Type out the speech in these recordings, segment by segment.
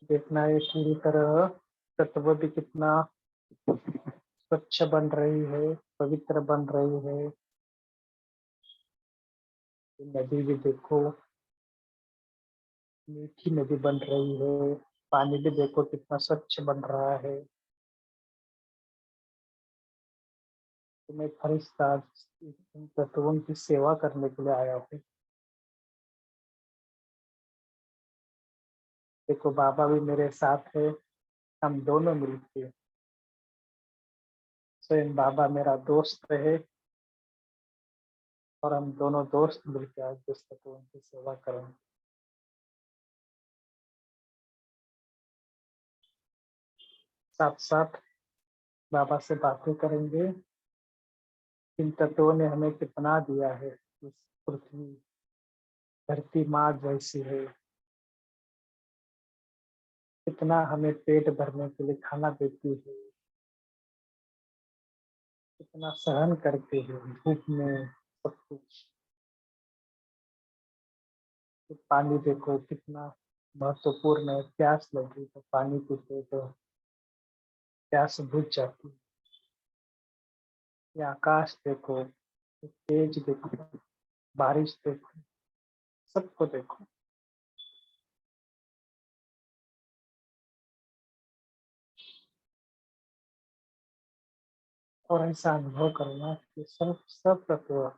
देखना है पूरी तरह तत्व भी कितना स्वच्छ बन रही है, पवित्र बन रही है। नदी भी देखो, मीठी नदी बन रही है। पानी भी देखो कितना स्वच्छ बन रहा है। तो मैं फरिश्ता इन तत्वों की सेवा करने के लिए आया हूँ। देखो बाबा भी मेरे साथ है, हम दोनों मिलके, स्वयं बाबा मेरा दोस्त है और हम दोनों दोस्त मिलकर आज इस तत्वों की सेवा करेंगे। साथ साथ बाबा से बातें करेंगे। इन तत्वों ने हमें कितना दिया है। इस पृथ्वी, धरती माँ जैसी है, कितना हमें पेट भरने के लिए खाना देती है, कितना सहन करती है धूप में सब कुछ। तो पानी देखो कितना महत्वपूर्ण है। प्यास लगी तो पानी पीते तो प्यास बुझ जाती है। ये आकाश देखो, ये तेज देखो, बारिश देखो, सबको देखो। और ऐसा अनुभव करना कि सब सब तत्व,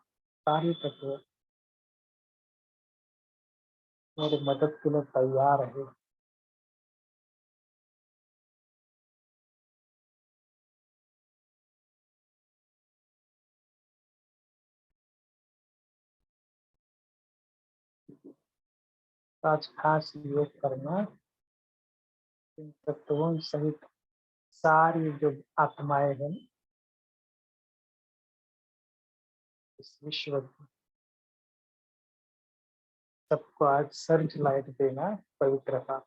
सारी तत्व मेरी मदद के लिए तैयार है। आज खास योग करना, इन तत्वों सहित सारी जो आत्माएं हैं इस विश्व की, सबको आज सर्च लाइट देना, पवित्रता।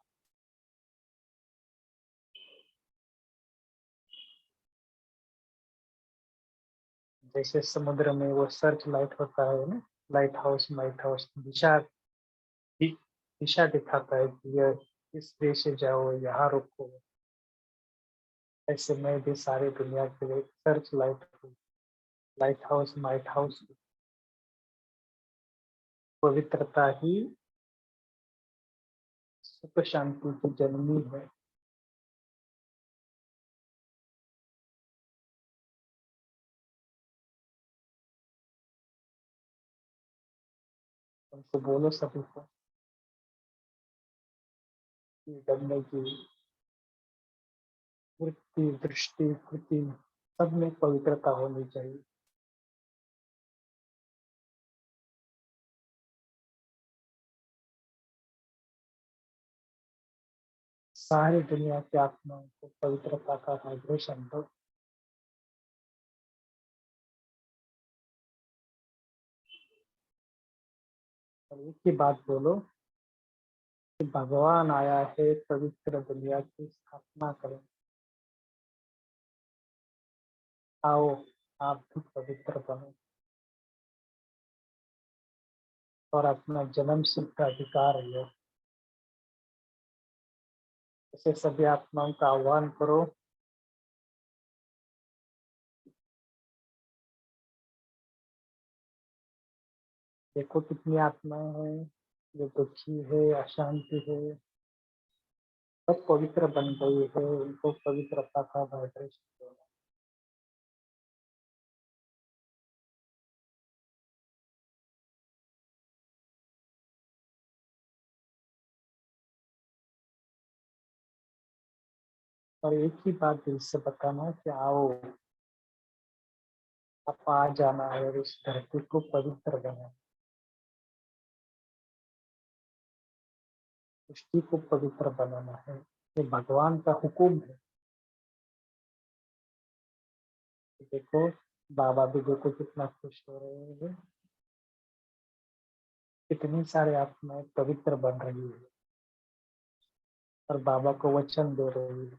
जैसे समुद्र में वो सर्च लाइट होता है ना, लाइट हाउस दिशा दिशा दिखाता है कि यह इस देश से जाओ, यहाँ रुको। ऐसे मैं भी सारी दुनिया के लिए सर्च लाइट हूँ। Light house, might house. पवित्रता ही सुख शांति की जननी है। उनको बोलो सभी को कि डरने की वृत्ति, दृष्टि, कृति, सब में पवित्रता होनी चाहिए। सारी दुनिया की आत्माओं को पवित्रता का वाइब्रेशन दो। और एक ही बात बोलो कि भगवान आया है पवित्र दुनिया की स्थापना करें। आओ, आप भी पवित्र बनो और अपना जन्म सिद्ध अधिकार लो। ऐसे सभी आत्माओं का आह्वान करो। देखो कितनी आत्माएं हैं जो दुखी है, अशांति है, सब पवित्र बन गई है। उनको पवित्रता का वाइब्रेशन दो। और एक ही बात दिल से बताना कि आओ, आप आ जाना है और इस धरती को पवित्र बनाना, सृष्टि को पवित्र बनाना है। ये भगवान का हुक्म है। देखो बाबा भी देखो कितना खुश हो रहे हैं। कितनी सारी आत्माएं पवित्र बन रही है और बाबा को वचन दे रही है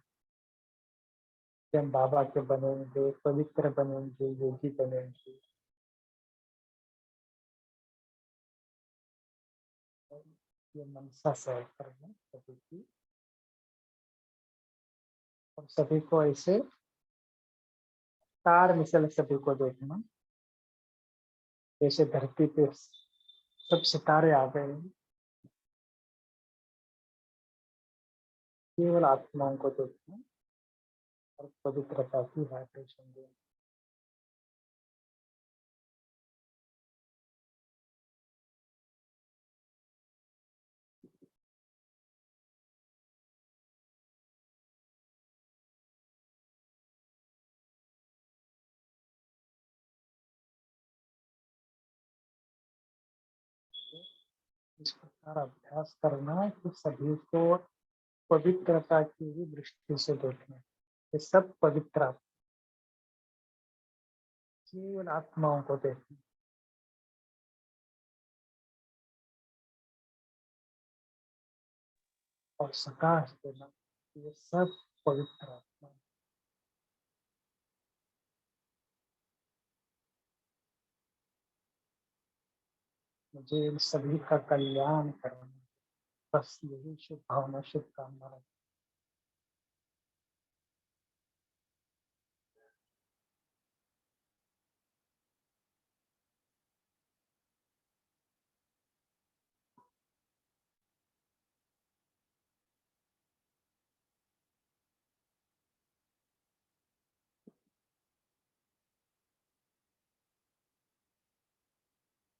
कि हम बाबा के बनेंगे, पवित्र बनेंगे, योगी बनेंगे। और ये मनसा शेयर करना सभी की। और सभी को ऐसे तार मिसल सभी को देखना, जैसे धरती पे सब सितारे आ गए हैं, केवल आत्माओं को देखना और पवित्रता की वाइब्रेशन देना। इस प्रकार अभ्यास करना कि सभी को पवित्रता की ही दृष्टि से देखना, ये सब पवित्र आत्मा, केवल आत्माओं को देखना और सकाश देना, ये सब पवित्र आत्मा। मुझे इन सभी का कल्याण करना, बस यही शुभ भावना, शुभकामना।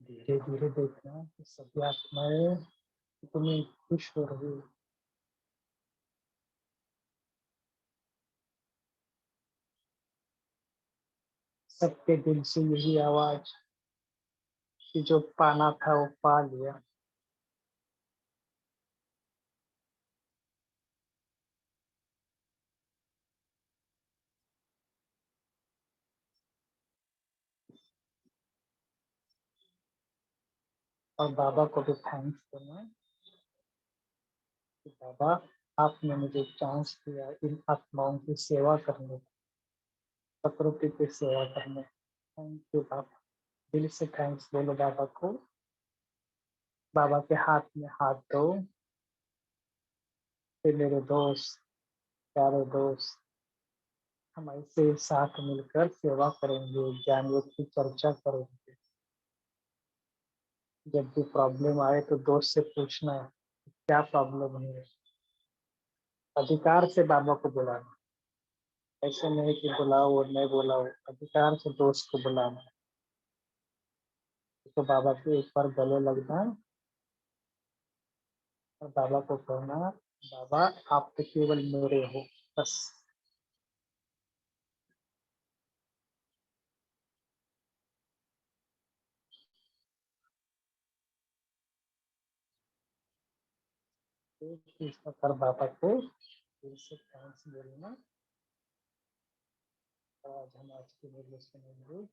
धीरे धीरे देखना कि सभी आत्माएं कितनी खुश हो रही है। सबके दिल से यही आवाज कि जो पाना था वो पा लिया। और बाबा को भी थैंक्स देना कि बाबा आपने मुझे चांस दिया इन आत्माओं की सेवा करने, प्रकृति की सेवा करने। थैंक यू बाबा, दिल से थैंक्स बोलो बाबा को। बाबा के हाथ में हाथ दो कि मेरे दोस्त, प्यारे दोस्त, हम ऐसे साथ मिलकर सेवा करेंगे, ज्ञान योग की चर्चा करेंगे। जब भी प्रॉब्लम आए तो दोस्त से पूछना है क्या प्रॉब्लम है, अधिकार से बाबा को बुलाना, ऐसे नहीं कि बुलाओ और नहीं बुलाओ, अधिकार से दोस्त को बुलाना। तो बाबा के एक बार गले लगना और बाबा को कहना, बाबा आप तो केवल मेरे हो, बस। एक चीज पर बाबा को दिल से थैंक्स बोलना। आज हम आज की वीडियो सुनेंगे,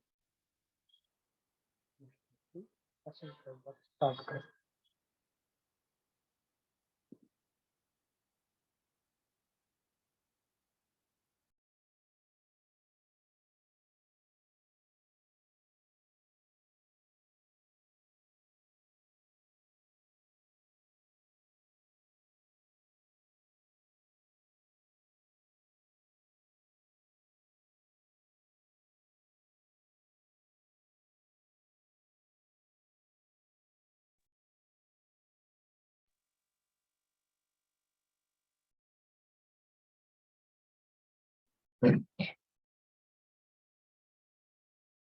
स्टार्ट कर।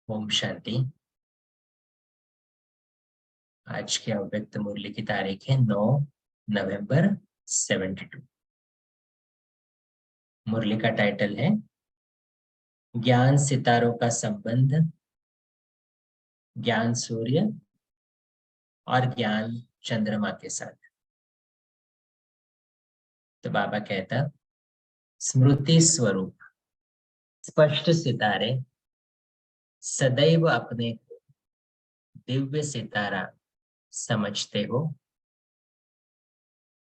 ओम शांति। आज के अव्यक्त मुरली की तारीख है 9 नवंबर 72। मुरली का टाइटल है ज्ञान सितारों का संबंध, ज्ञान सूर्य और ज्ञान चंद्रमा के साथ। तो बाबा कहता, स्मृति स्वरूप स्पष्ट सितारे सदैव अपने को दिव्य सितारा समझते हो।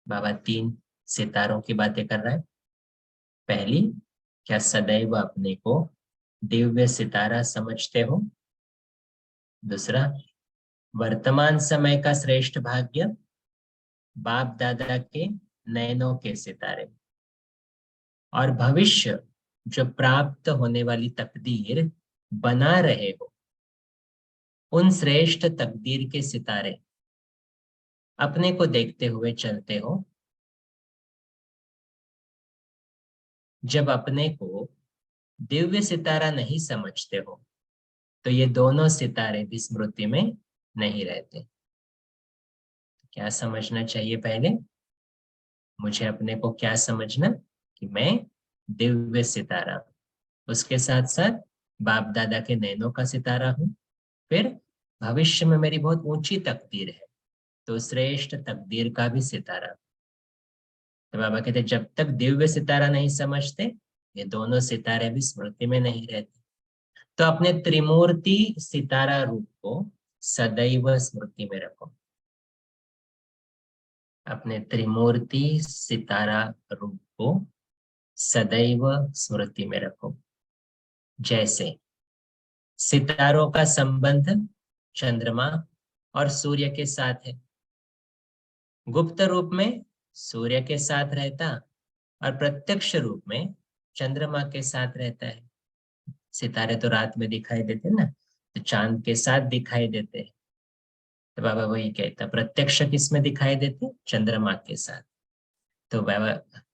बाबा 3 सितारों की बातें कर रहा है। पहली, क्या सदैव अपने को दिव्य सितारा समझते हो? दूसरा, वर्तमान समय का श्रेष्ठ भाग्य बाप दादा के नयनों के सितारे। और भविष्य जो प्राप्त होने वाली तकदीर बना रहे हो, उन श्रेष्ठ तकदीर के सितारे अपने को देखते हुए चलते हो। जब अपने को दिव्य सितारा नहीं समझते हो तो ये दोनों सितारे भी स्मृति में नहीं रहते। क्या समझना चाहिए पहले? मुझे अपने को क्या समझना कि मैं दिव्य सितारा हूं, उसके साथ साथ बाप दादा के नैनों का सितारा हूं, फिर भविष्य में मेरी बहुत ऊंची तकदीर है तो श्रेष्ठ तकदीर का भी सितारा। तो बाबा कहते जब तक दिव्य सितारा नहीं समझते ये दोनों सितारे भी स्मृति में नहीं रहते। तो अपने त्रिमूर्ति सितारा रूप को सदैव स्मृति में रखो। अपने त्रिमूर्ति सितारा रूप को सदैव स्मृति में रखो। जैसे सितारों का संबंध चंद्रमा और सूर्य के साथ है। गुप्त रूप में सूर्य के साथ रहता और प्रत्यक्ष रूप में चंद्रमा के साथ रहता है। सितारे तो रात में दिखाई देते ना, तो चांद के साथ दिखाई देते हैं। तो बाबा वही कहता प्रत्यक्ष किस में दिखाई देते? चंद्रमा के साथ। तो बाबा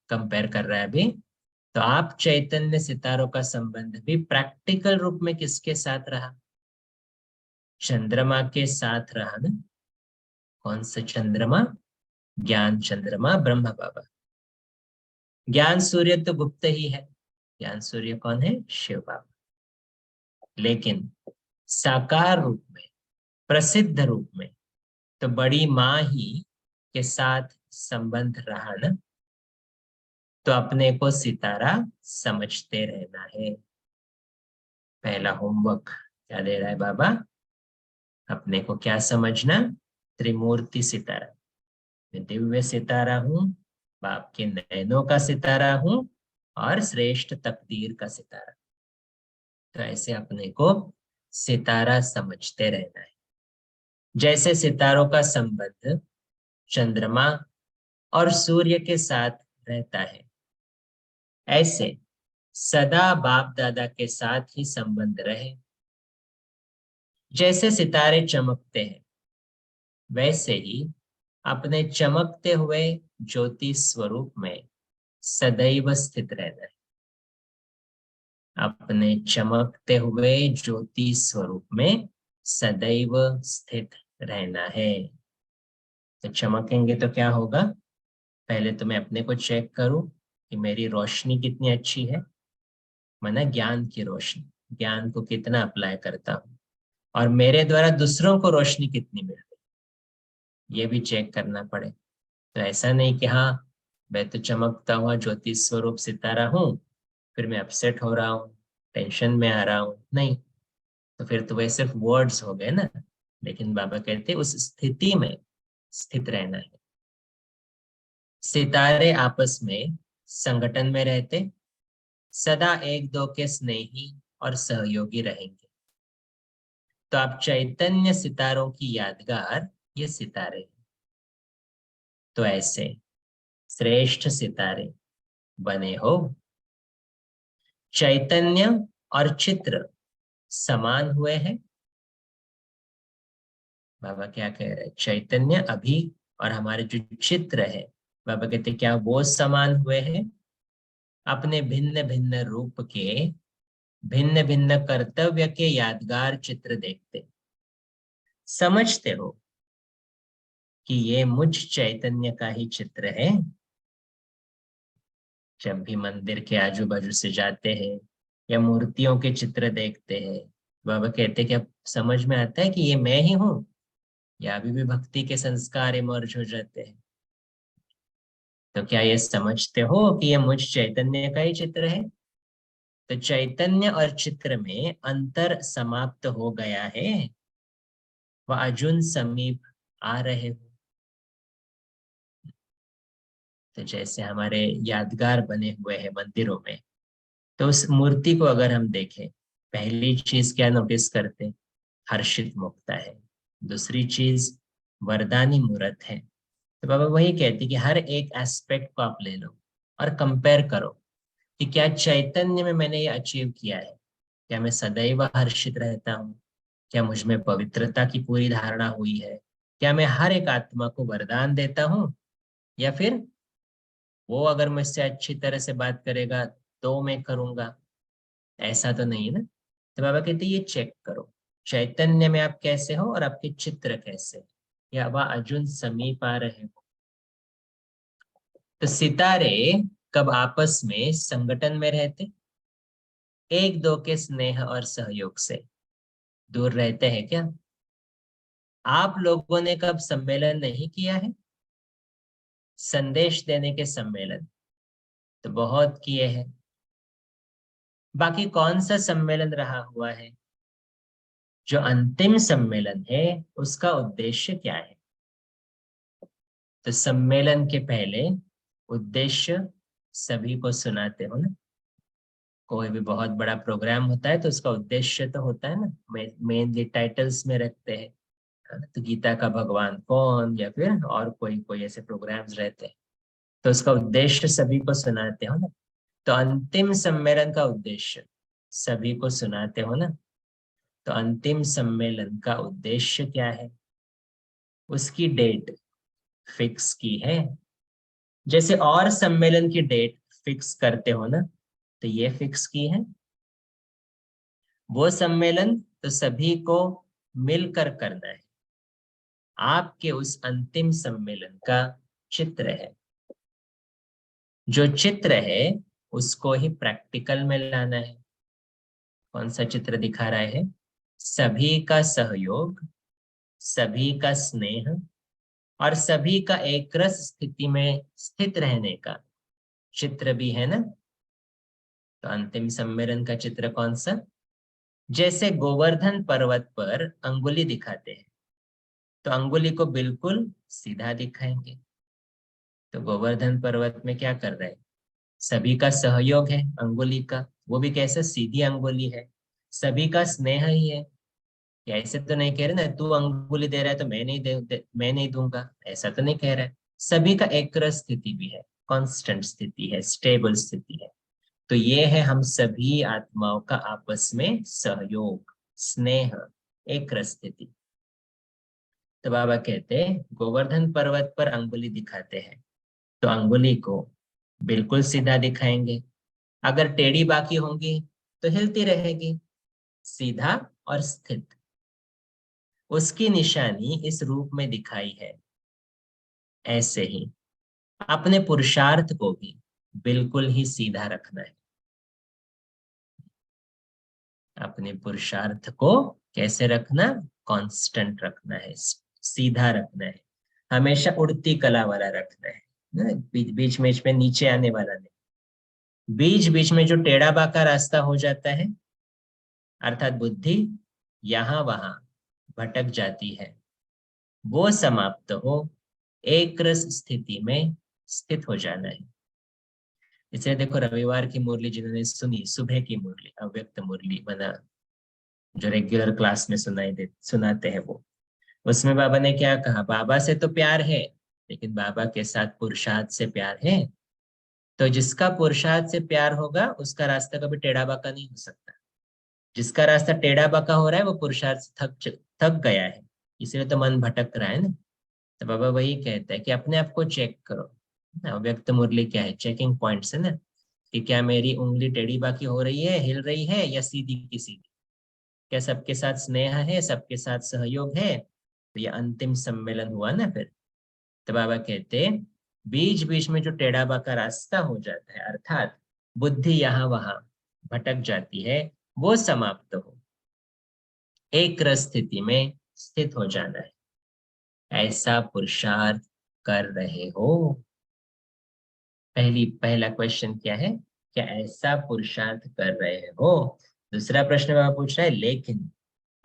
कंपेयर कर रहा है अभी। तो आप चैतन्य सितारों का संबंध भी प्रैक्टिकल रूप में किसके साथ रहा? चंद्रमा के साथ रहा ना। कौन सा चंद्रमा? ज्ञान चंद्रमा ब्रह्म बाबा। ज्ञान सूर्य तो गुप्त ही है। ज्ञान सूर्य कौन है? शिव बाबा। लेकिन साकार रूप में, प्रसिद्ध रूप में तो बड़ी माँ ही के साथ संबंध रहा ना। तो अपने को सितारा समझते रहना है। पहला होमवर्क क्या दे रहा है बाबा? अपने को क्या समझना? त्रिमूर्ति सितारा। मैं दिव्य सितारा हूँ, बाप के नैनों का सितारा हूँ और श्रेष्ठ तकदीर का सितारा। तो ऐसे अपने को सितारा समझते रहना है। जैसे सितारों का संबंध चंद्रमा और सूर्य के साथ रहता है, ऐसे सदा बाप दादा के साथ ही संबंध रहे। जैसे सितारे चमकते हैं वैसे ही अपने चमकते हुए ज्योति स्वरूप में सदैव स्थित रहना है। अपने चमकते हुए ज्योति स्वरूप में सदैव स्थित रहना है। तो चमकेंगे तो क्या होगा? पहले तो मैं अपने को चेक करूं कि मेरी रोशनी कितनी अच्छी है, माना ज्ञान की रोशनी, ज्ञान को कितना अप्लाई करता हूं, और मेरे द्वारा दूसरों को रोशनी कितनी मिल रही, ये भी चेक करना पड़े। तो ऐसा नहीं कि हाँ मैं तो चमकता हुआ ज्योति स्वरूप सितारा हूँ, फिर मैं अपसेट हो रहा हूँ, टेंशन में आ रहा हूँ, नहीं। तो फिर तो वह सिर्फ वर्ड्स हो गए ना। लेकिन बाबा कहते उस स्थिति में स्थित रहना है। सितारे आपस में संगठन में रहते, सदा एक दो के स्नेही और सहयोगी रहेंगे। तो आप चैतन्य सितारों की यादगार ये सितारे। तो ऐसे श्रेष्ठ सितारे बने हो। चैतन्य और चित्र समान हुए हैं। बाबा क्या कह रहे हैं? चैतन्य अभी और हमारे जो चित्र है, बाबा कहते क्या वो समान हुए हैं? अपने भिन्न भिन्न रूप के, भिन्न भिन्न कर्तव्य के यादगार चित्र देखते समझते हो कि ये मुझ चैतन्य का ही चित्र है। जब भी मंदिर के आजू बाजू से जाते हैं या मूर्तियों के चित्र देखते हैं, बाबा कहते कि अब समझ में आता है कि ये मैं ही हूं, या अभी भी भक्ति के संस्कार इमर्ज हो जाते हैं। तो क्या ये समझते हो कि ये मुझ चैतन्य का ही चित्र है? तो चैतन्य और चित्र में अंतर समाप्त हो गया है, वह अर्जुन समीप आ रहे हो। तो जैसे हमारे यादगार बने हुए हैं मंदिरों में, तो उस मूर्ति को अगर हम देखें, पहली चीज क्या नोटिस करते? हर्षित मुक्ता है। दूसरी चीज वरदानी मूर्त है। तो बाबा वही कहते कि हर एक एस्पेक्ट को आप ले लो और कंपेयर करो कि क्या चैतन्य में मैंने ये अचीव किया है? क्या मैं सदैव हर्षित रहता हूँ? क्या मुझ में पवित्रता की पूरी धारणा हुई है? क्या मैं हर एक आत्मा को वरदान देता हूँ? या फिर वो अगर मुझसे अच्छी तरह से बात करेगा तो मैं करूंगा? ऐसा तो नहीं है ना। तो बाबा कहते ये चेक करो, चैतन्य में आप कैसे हो और आपके चित्र कैसे हैं? या वह अर्जुन समीप आ रहे हो। तो सितारे कब आपस में संगठन में रहते? एक दो के स्नेह और सहयोग से दूर रहते हैं क्या? आप लोगों ने कब सम्मेलन नहीं किया है? संदेश देने के सम्मेलन तो बहुत किए हैं। बाकी कौन सा सम्मेलन रहा हुआ है? जो अंतिम सम्मेलन है उसका उद्देश्य क्या है? तो सम्मेलन के पहले उद्देश्य सभी को सुनाते हो ना। कोई भी बहुत बड़ा प्रोग्राम होता है तो उसका उद्देश्य तो होता है ना, मेनली टाइटल्स में रखते हैं, है ना? तो गीता का भगवान कौन, या फिर और कोई कोई ऐसे प्रोग्राम्स रहते हैं, तो उसका उद्देश्य सभी को सुनाते हो ना। तो अंतिम सम्मेलन का उद्देश्य सभी को सुनाते हो ना। तो अंतिम सम्मेलन का उद्देश्य क्या है? उसकी डेट फिक्स की है? जैसे और सम्मेलन की डेट फिक्स करते हो ना, तो ये फिक्स की है। वो सम्मेलन तो सभी को मिलकर करना है। आपके उस अंतिम सम्मेलन का चित्र है। जो चित्र है उसको ही प्रैक्टिकल में लाना है। कौन सा चित्र दिखा रहा है? सभी का सहयोग, सभी का स्नेह और सभी का एक रस स्थिति में स्थित रहने का चित्र भी है ना। तो अंतिम सम्मेलन का चित्र कौन सा? जैसे गोवर्धन पर्वत पर अंगुली दिखाते हैं, तो अंगुली को बिल्कुल सीधा दिखाएंगे। तो गोवर्धन पर्वत में क्या कर रहे हैं? सभी का सहयोग है अंगुली का, वो भी कैसे? सीधी अंगुली है। सभी का स्नेह ही है। या ऐसे तो नहीं कह रहे ना तू अंगुली दे रहा है तो मैं नहीं मैं नहीं दूंगा, ऐसा तो नहीं कह रहा है। सभी का एक रस स्थिति भी है, कांस्टेंट स्थिति है, स्टेबल स्थिति है। तो ये है हम सभी आत्माओं का आपस में सहयोग, स्नेह, एक रस स्थिति। तो बाबा कहते हैं गोवर्धन पर्वत पर अंगुली दिखाते हैं, तो अंगुली को बिल्कुल सीधा दिखाएंगे। अगर टेढ़ी बाकी होंगी तो हिलती रहेगी। सीधा और स्थित, उसकी निशानी इस रूप में दिखाई है। ऐसे ही अपने पुरुषार्थ को भी बिल्कुल ही सीधा रखना है। अपने पुरुषार्थ को कैसे रखना? कांस्टेंट रखना है, सीधा रखना है, हमेशा उड़ती कला वाला रखना है ना? बीच बीच में इसमें नीचे आने वाला नहीं। बीच बीच में जो टेढ़ा बाका रास्ता हो जाता है, अर्थात बुद्धि यहाँ वहां भटक जाती है, वो समाप्त हो, एक रस स्थिति में स्थित हो जाना है। इसलिए देखो रविवार की मुरली जिन्होंने सुनी, सुबह की मुरली, अव्यक्त मुरली बना, जो रेगुलर क्लास में सुनाते हैं वो, उसमें बाबा ने क्या कहा? बाबा से तो प्यार है, लेकिन बाबा के साथ पुरुषार्थ से प्यार है। तो जिसका पुरुषार्थ से प्यार होगा उसका रास्ता कभी टेढ़ा बाका नहीं हो सकता। जिसका रास्ता टेढ़ा बाका हो रहा है वो पुरुषार्थ से थक गया है, इसलिए तो मन भटक रहा है ना। तो बाबा वही कहता है कि अपने आप को चेक करो ना। व्यक्त मुरली क्या है? चेकिंग पॉइंट्स है ना, कि क्या मेरी उंगली टेढ़ी बाकी हो रही है, हिल रही है, या सीधी की सीधी? क्या सबके साथ स्नेह है, सबके साथ सहयोग है? तो ये अंतिम सम्मेलन हुआ ना फिर। तो बाबा कहते बीच बीच में जो टेढ़ा बाका रास्ता हो जाता है, अर्थात बुद्धि यहाँ वहां भटक जाती है, वो समाप्त हो, एक रस स्थिति में स्थित हो जाना है। ऐसा पुरुषार्थ कर रहे हो? पहला क्वेश्चन क्या है? क्या ऐसा पुरुषार्थ कर रहे हो? दूसरा प्रश्न बाबा पूछ रहा है लेकिन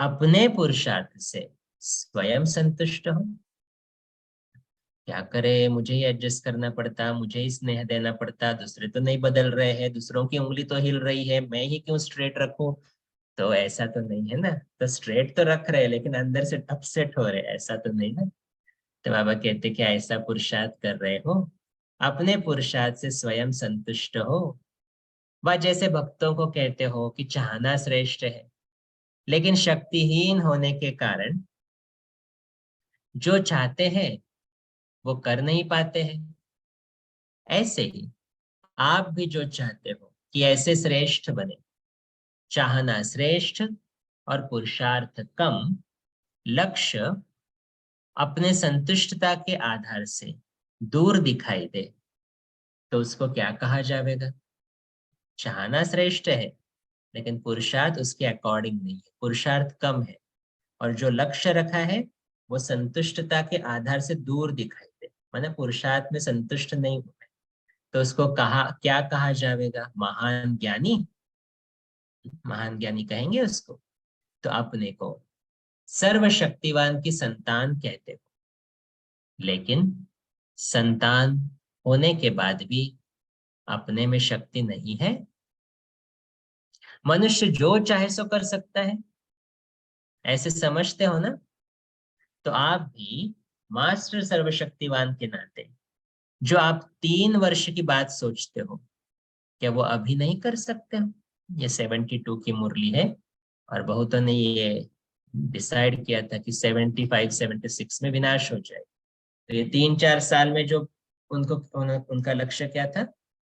अपने पुरुषार्थ से स्वयं संतुष्ट हो? क्या करे, मुझे ही एडजस्ट करना पड़ता, मुझे ही स्नेह देना पड़ता, दूसरे तो नहीं बदल रहे हैं, दूसरों की उंगली तो हिल रही है, मैं ही क्यों स्ट्रेट रखूं? तो ऐसा तो नहीं है ना। तो स्ट्रेट तो रख रहे हैं लेकिन अंदर से अपसेट हो रहे हैं, ऐसा तो नहीं ना। तो बाबा कहते क्या ऐसा पुरुषार्थ कर रहे हो? अपने पुरुषार्थ से स्वयं संतुष्ट हो? वह जैसे भक्तों को कहते हो कि चाहना श्रेष्ठ है, लेकिन शक्तिहीन होने के कारण जो चाहते हैं वो कर नहीं पाते हैं। ऐसे ही आप भी जो चाहते हो कि ऐसे श्रेष्ठ बने, चाहना श्रेष्ठ और पुरुषार्थ कम, लक्ष्य अपने संतुष्टता के आधार से दूर दिखाई दे, तो उसको क्या कहा जाएगा? चाहना श्रेष्ठ है लेकिन पुरुषार्थ उसके अकॉर्डिंग नहीं है, पुरुषार्थ कम है, और जो लक्ष्य रखा है वो संतुष्टता के आधार से दूर दिखाई दे, माने पुरुषार्थ में संतुष्ट नहीं हुआ है, तो उसको क्या कहा जाएगा? महान ज्ञानी। महान ज्ञानी कहेंगे उसको। तो अपने को सर्वशक्तिवान की संतान कहते हो, लेकिन संतान होने के बाद भी अपने में शक्ति नहीं है। मनुष्य जो चाहे सो कर सकता है, ऐसे समझते हो ना? तो आप भी मास्टर सर्वशक्तिवान के नाते जो आप 3 वर्ष की बात सोचते हो, क्या वो अभी नहीं कर सकते हो? ये 72 की मुरली है, और बहुतों ने ये डिसाइड किया था कि 75 76 में विनाश हो जाए। तो ये 3-4 साल में जो उनका लक्ष्य क्या था?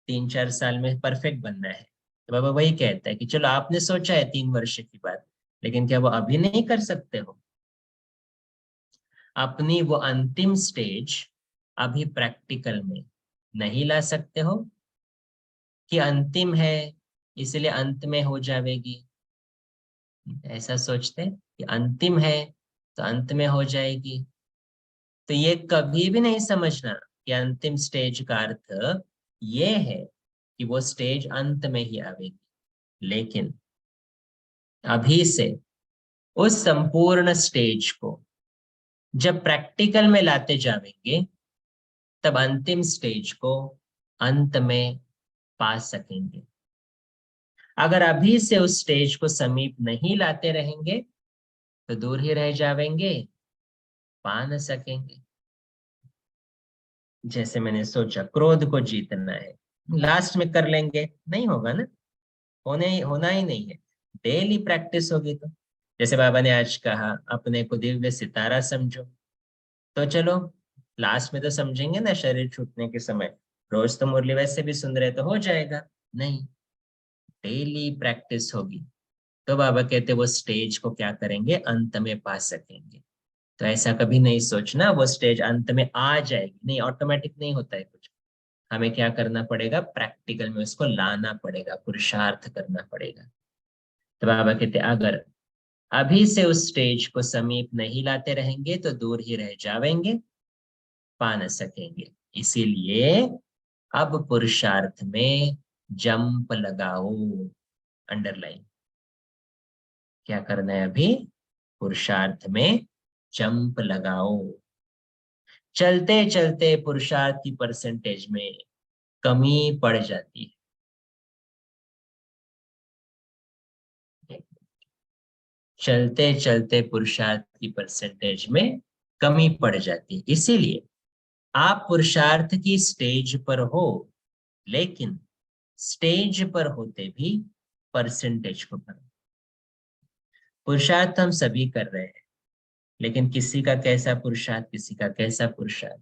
3-4 साल में परफेक्ट बनना है। तो बाबा वही कहता है कि चलो आपने सोचा है 3 वर्ष की बात, लेकिन क्या वो अभी नहीं कर सकते हो? अपनी वो अंतिम स्टेज अभी प्रैक्टिकल में नहीं ला सकते हो कि अंतिम है इसलिए अंत में हो जाएगी? ऐसा सोचते हैं कि अंतिम है तो अंत में हो जाएगी। तो ये कभी भी नहीं समझना कि अंतिम स्टेज का अर्थ ये है कि वो स्टेज अंत में ही आएगी, लेकिन अभी से उस संपूर्ण स्टेज को जब प्रैक्टिकल में लाते जाएंगे, तब अंतिम स्टेज को अंत में पा सकेंगे। अगर अभी से उस स्टेज को समीप नहीं लाते रहेंगे तो दूर ही रह जाएंगे, पा न सकेंगे। जैसे मैंने सोचा क्रोध को जीतना है, लास्ट में कर लेंगे, नहीं होगा ना, होना ही नहीं है। डेली प्रैक्टिस होगी तो, जैसे बाबा ने आज कहा अपने को दिव्य सितारा समझो, तो चलो लास्ट में तो समझेंगे ना, शरीर छूटने के समय। रोज तो मुरली वैसे भी सुन रहे तो हो जाएगा? नहीं, डेली प्रैक्टिस होगी। तो बाबा कहते वो स्टेज को क्या करेंगे? अंत में पा सकेंगे। तो ऐसा कभी नहीं सोचना वो स्टेज अंत में आ जाएगी, नहीं, ऑटोमेटिक नहीं होता है कुछ। हमें क्या करना पड़ेगा? प्रैक्टिकल में उसको लाना पड़ेगा, पुरुषार्थ करना पड़ेगा। तो बाबा कहते अगर अभी से उस स्टेज को समीप नहीं लाते रहेंगे तो दूर ही रह जाएंगे, पा न सकेंगे। इसीलिए अब पुरुषार्थ में जंप लगाओ, अंडरलाइन। क्या करना है अभी? पुरुषार्थ में जंप लगाओ। चलते चलते पुरुषार्थ की परसेंटेज में कमी पड़ जाती है। चलते चलते पुरुषार्थ की परसेंटेज में कमी पड़ जाती है। इसीलिए आप पुरुषार्थ की स्टेज पर हो, लेकिन स्टेज पर होते भी परसेंटेज को करो। पुरुषार्थ हम सभी कर रहे हैं, लेकिन किसी का कैसा पुरुषार्थ, किसी का कैसा पुरुषार्थ।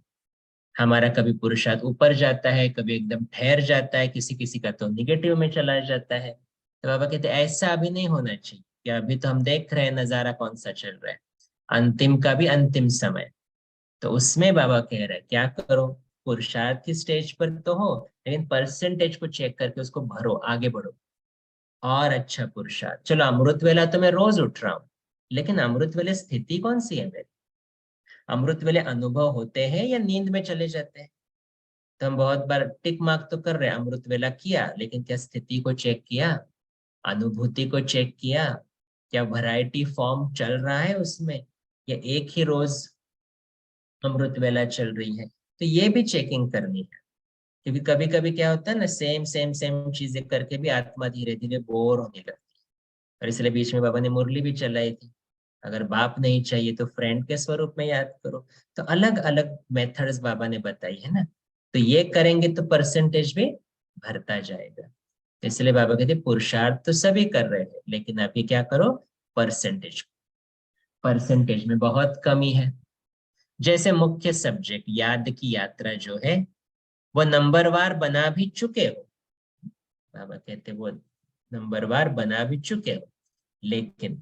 हमारा कभी पुरुषार्थ ऊपर जाता है, कभी एकदम ठहर जाता है, किसी किसी का तो निगेटिव में चला जाता है। तो बाबा कहते हैं ऐसा अभी नहीं होना चाहिए, कि अभी तो हम देख रहे हैं नजारा कौन सा चल रहा है, अंतिम का भी अंतिम समय। तो उसमें बाबा कह रहे हैं क्या करो? पुरुषार्थ की स्टेज पर तो हो, लेकिन परसेंटेज को चेक करके उसको भरो, आगे बढ़ो और अच्छा पुरुषार्थ। चलो अमृत वेला तो मैं रोज उठ रहा हूँ, लेकिन अमृत वेले स्थिति कौन सी है मेरी? अमृत वेले अनुभव होते हैं या नींद में चले जाते हैं? तो हम बहुत बार टिक मार्क तो कर रहे हैं, अमृत वेला किया, लेकिन क्या स्थिति को चेक किया? अनुभूति को चेक किया? क्या वैरायटी फॉर्म चल रहा है उसमें, या एक ही रोज अमृत वेला चल रही है? तो ये भी चेकिंग करनी है, क्योंकि कभी कभी क्या होता है ना, सेम सेम सेम चीजें करके भी आत्मा धीरे धीरे बोर होने लगती है। और इसलिए बीच में बाबा ने मुरली भी चलाई थी, अगर बाप नहीं चाहिए तो फ्रेंड के स्वरूप में याद करो। तो अलग अलग मेथड्स बाबा ने बताई है ना, तो ये करेंगे तो परसेंटेज भी भरता जाएगा। इसलिए बाबा कहते पुरुषार्थ तो सभी कर रहे हैं, लेकिन अभी क्या करो, परसेंटेज, परसेंटेज में बहुत कमी है। जैसे मुख्य सब्जेक्ट याद की यात्रा जो है वो नंबरवार बना भी चुके हो, बाबा कहते वो नंबरवार बना भी चुके हो, लेकिन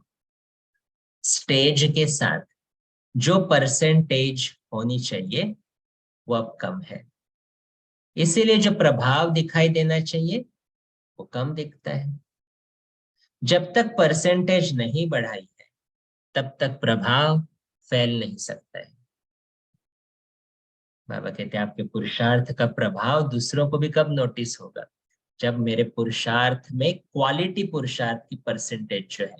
स्टेज के साथ जो परसेंटेज होनी चाहिए वो अब कम है। इसीलिए जो प्रभाव दिखाई देना चाहिए वो कम दिखता है। जब तक परसेंटेज नहीं बढ़ाई है तब तक प्रभाव फैल नहीं सकता है। बाबा कहते हैं आपके पुरुषार्थ का प्रभाव दूसरों को भी कब नोटिस होगा, जब मेरे पुरुषार्थ में क्वालिटी पुरुषार्थ की परसेंटेज जो है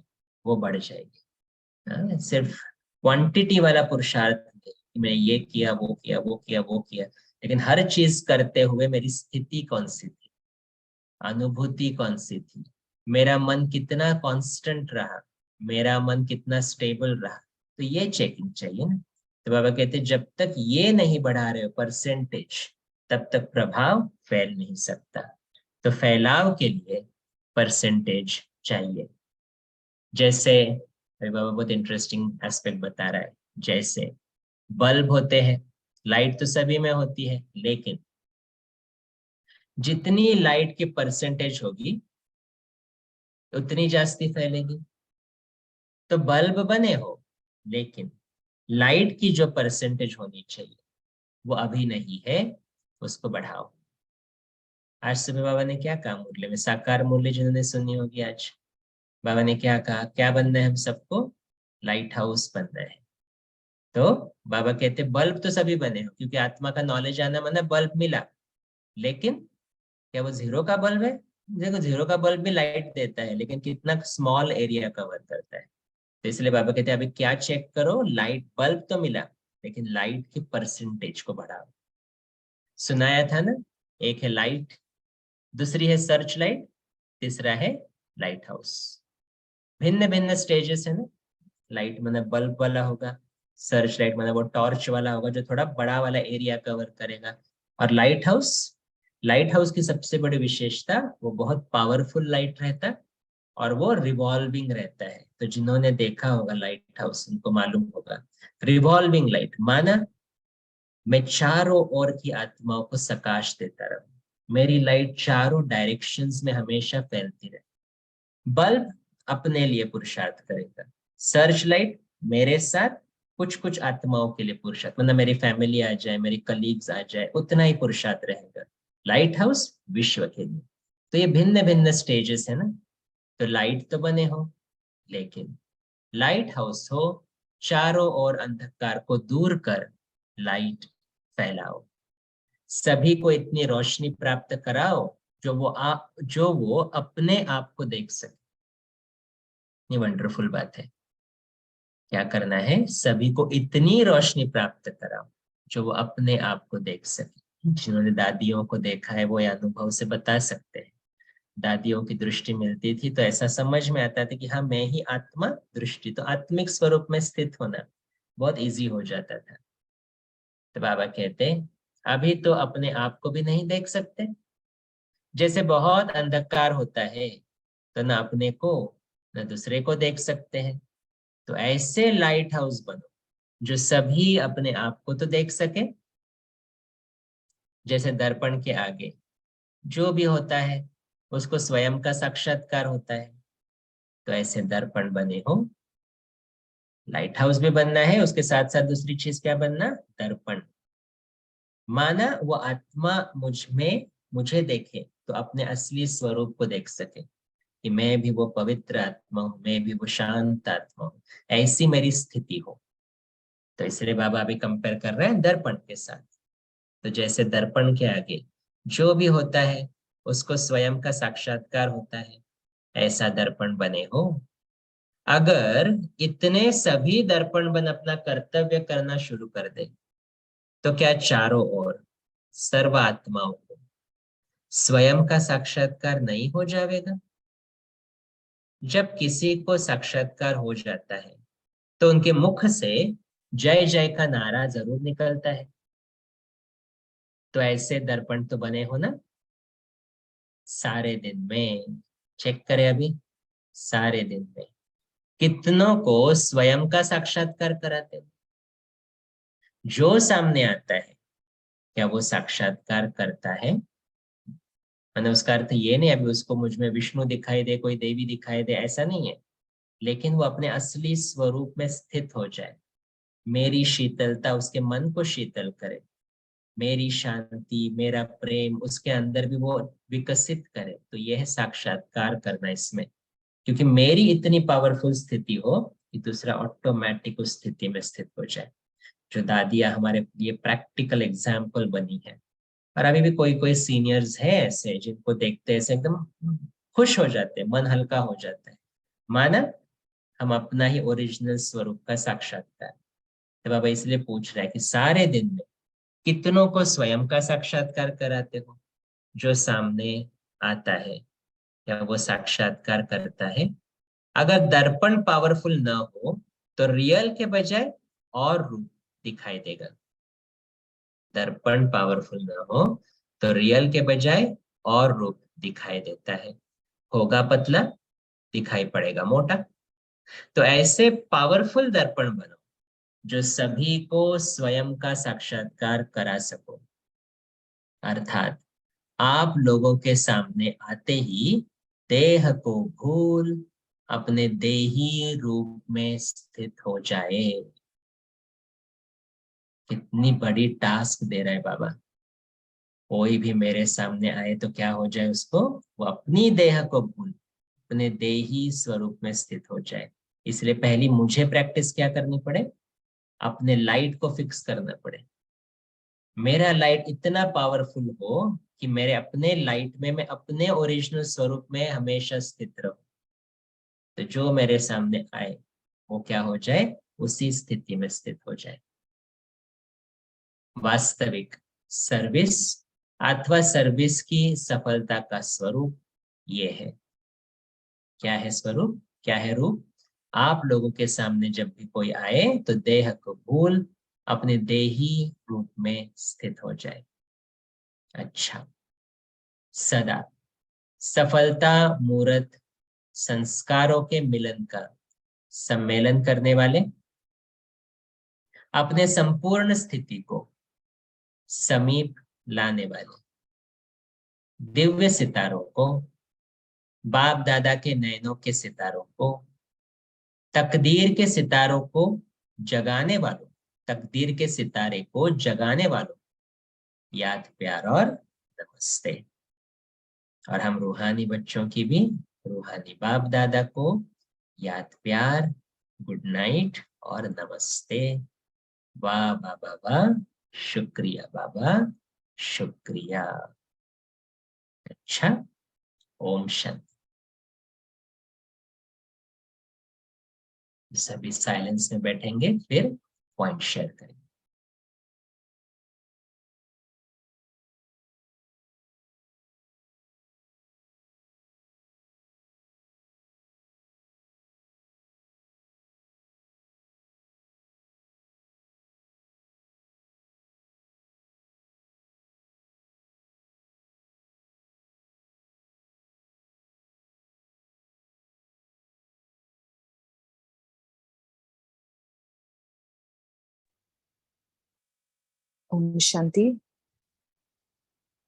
वो बढ़ जाएगी। हाँ, सिर्फ क्वांटिटी वाला पुरुषार्थ नहीं कि मैं ये किया वो किया वो किया वो किया, लेकिन हर चीज करते हुए मेरी स्थिति कौन सी थी, अनुभूति कौन सी थी, मेरा मन कितना कांस्टेंट रहा, मेरा मन कितना स्टेबल रहा, तो ये चेकिंग चाहिए ना। तो बाबा कहते जब तक ये नहीं बढ़ा रहे हो परसेंटेज तब तक प्रभाव फैल नहीं सकता। तो फैलाव के लिए परसेंटेज चाहिए। जैसे अरे बाबा बहुत इंटरेस्टिंग एस्पेक्ट बता रहा है, जैसे बल्ब होते हैं, लाइट तो सभी में होती है, लेकिन जितनी लाइट की परसेंटेज होगी उतनी जास्ती फैलेगी। तो बल्ब बने हो, लेकिन लाइट की जो परसेंटेज होनी चाहिए वो अभी नहीं है, उसको बढ़ाओ। आज सुबह बाबा ने क्या कहा मुरली में, साकार मुरली जिन्होंने सुनी होगी, आज बाबा ने क्या कहा, क्या बनना है हम सबको, लाइट हाउस बनना है। तो बाबा कहते बल्ब तो सभी बने हो, क्योंकि आत्मा का नॉलेज आना माना बल्ब मिला, लेकिन क्या वो जीरो का बल्ब है? देखो जीरो का बल्ब भी लाइट देता है, लेकिन कितना स्मॉल एरिया कवर करता है। तो इसलिए बाबा कहते हैं अभी क्या चेक करो, लाइट बल्ब तो मिला, लेकिन लाइट की परसेंटेज को बढ़ाओ। सुनाया था ना, एक है लाइट, दूसरी है सर्च लाइट, तीसरा है लाइट हाउस। भिन्न भिन्न स्टेजेस है ना। लाइट मतलब बल्ब वाला होगा, सर्च लाइट मतलब वो टॉर्च वाला होगा जो थोड़ा बड़ा वाला एरिया कवर करेगा। और लाइट हाउस, लाइट हाउस की सबसे बड़ी विशेषता वो बहुत पावरफुल लाइट रहता है और वो रिवॉल्विंग रहता है। तो जिन्होंने देखा होगा लाइट हाउस उनको मालूम होगा, रिवॉल्विंग लाइट माना मैं चारों ओर की आत्माओं को सकाश देता रहूं, मेरी लाइट चारों डायरेक्शंस में हमेशा फैलती रहे। बल्ब अपने लिए पुरुषार्थ करेगा, सर्च लाइट मेरे साथ कुछ कुछ आत्माओं के लिए पुरुषार्थ, मतलब मेरी फैमिली आ जाए, मेरी कलीग्स आ जाए, उतना ही पुरुषार्थ रहेगा। लाइट हाउस विश्व के लिए। तो ये भिन्न भिन्न स्टेजेस है ना। तो लाइट तो बने हो, लेकिन लाइट हाउस हो, चारों ओर अंधकार को दूर कर लाइट फैलाओ, सभी को इतनी रोशनी प्राप्त कराओ जो वो अपने आप को देख सके। ये वंडरफुल बात है। क्या करना है, सभी को इतनी रोशनी प्राप्त कराओ जो वो अपने आप को देख सके। जिन्होंने दादियों को देखा है वो ये अनुभव से बता सकते हैं। दादियों की दृष्टि मिलती थी तो ऐसा समझ में आता था कि हाँ मैं ही आत्मा, दृष्टि तो आत्मिक स्वरूप में स्थित होना बहुत इजी हो जाता था। तो बाबा कहते अभी तो अपने आप को भी नहीं देख सकते, जैसे बहुत अंधकार होता है तो न अपने को न दूसरे को देख सकते हैं। तो ऐसे लाइट हाउस बनो जो सभी अपने आप को तो देख सके। जैसे दर्पण के आगे जो भी होता है उसको स्वयं का साक्षात्कार होता है, तो ऐसे दर्पण बने हो। लाइट हाउस भी बनना है, उसके साथ साथ दूसरी चीज क्या बनना, दर्पण। माना वो आत्मा मुझ में मुझे देखे तो अपने असली स्वरूप को देख सके कि मैं भी वो पवित्र आत्मा हूँ, मैं भी वो शांत आत्मा हूँ, ऐसी मेरी स्थिति हो। तो इसलिए बाबा अभी कंपेयर कर रहे हैं दर्पण के साथ। तो जैसे दर्पण के आगे जो भी होता है उसको स्वयं का साक्षात्कार होता है, ऐसा दर्पण बने हो। अगर इतने सभी दर्पण बन अपना कर्तव्य करना शुरू कर दे तो क्या चारों ओर सर्व आत्माओं को स्वयं का साक्षात्कार नहीं हो जाएगा? जब किसी को साक्षात्कार हो जाता है तो उनके मुख से जय जय का नारा जरूर निकलता है। तो ऐसे दर्पण तो बने हो ना। सारे दिन में, चेक करें अभी, सारे दिन में कितनों को स्वयं का साक्षात्कार कराते हो? जो सामने आता है क्या वो साक्षात्कार करता है? मैंने उसका अर्थ ये नहीं अभी उसको मुझ में विष्णु दिखाई दे, कोई देवी दिखाई दे, ऐसा नहीं है, लेकिन वो अपने असली स्वरूप में स्थित हो जाए। मेरी शीतलता उसके मन को शीतल करे, मेरी शांति, मेरा प्रेम उसके अंदर भी वो विकसित करे। तो यह है साक्षात्कार करना इसमें, क्योंकि मेरी इतनी पावरफुल स्थिति हो कि दूसरा ऑटोमेटिक उस स्थिति में स्थित हो जाए। जो दादियाँ हमारे ये प्रैक्टिकल एग्जाम्पल बनी है। और अभी भी कोई कोई सीनियर्स है ऐसे जिनको देखते ऐसे एकदम खुश हो जाते हैं, मन हल्का हो जाता है, माना हम अपना ही ओरिजिनल स्वरूप का साक्षात्कार। तो बाबा इसलिए पूछ रहा है कि सारे दिन में कितनों को स्वयं का साक्षात्कार कराते हो? जो सामने आता है क्या वो साक्षात्कार करता है? अगर दर्पण पावरफुल न हो तो रियल के बजाय और रूप दिखाई देगा। दर्पण पावरफुल न हो तो रियल के बजाय और रूप दिखाई देता है। होगा पतला, दिखाई पड़ेगा मोटा। तो ऐसे पावरफुल दर्पण बनो जो सभी को स्वयं का साक्षात्कार करा सको। अर्थात आप लोगों के सामने आते ही देह को भूल अपने देही रूप में स्थित हो जाए। कितनी बड़ी टास्क दे रहा है बाबा। कोई भी मेरे सामने आए तो क्या हो जाए उसको, वो अपनी देह को भूल अपने देही स्वरूप में स्थित हो जाए। इसलिए पहली मुझे प्रैक्टिस क्या करनी पड़े, अपने लाइट को फिक्स करना पड़े। मेरा लाइट इतना पावरफुल हो कि मेरे अपने लाइट में मैं अपने ओरिजिनल स्वरूप में हमेशा स्थित रहूं। तो जो मेरे सामने आए वो क्या हो जाए, उसी स्थिति में स्थित हो जाए। वास्तविक सर्विस अथवा सर्विस की सफलता का स्वरूप ये है। क्या है स्वरूप, क्या है रूप? आप लोगों के सामने जब भी कोई आए तो देह को भूल अपने देही रूप में स्थित हो जाए। अच्छा, सदा सफलता मूर्त संस्कारों के मिलन का सम्मेलन करने वाले, अपने संपूर्ण स्थिति को समीप लाने वाले दिव्य सितारों को, बाप दादा के नयनों के सितारों को, तकदीर के सितारों को जगाने वालों, तकदीर के सितारे को जगाने वालों याद प्यार और नमस्ते। और हम रूहानी बच्चों की भी रूहानी बाप दादा को याद प्यार, गुड नाइट और नमस्ते। वाह बाबा वाह, शुक्रिया बाबा, शुक्रिया। अच्छा, ओम शांति। सभी साइलेंस में बैठेंगे, फिर पॉइंट शेयर करेंगे। ओम शांति।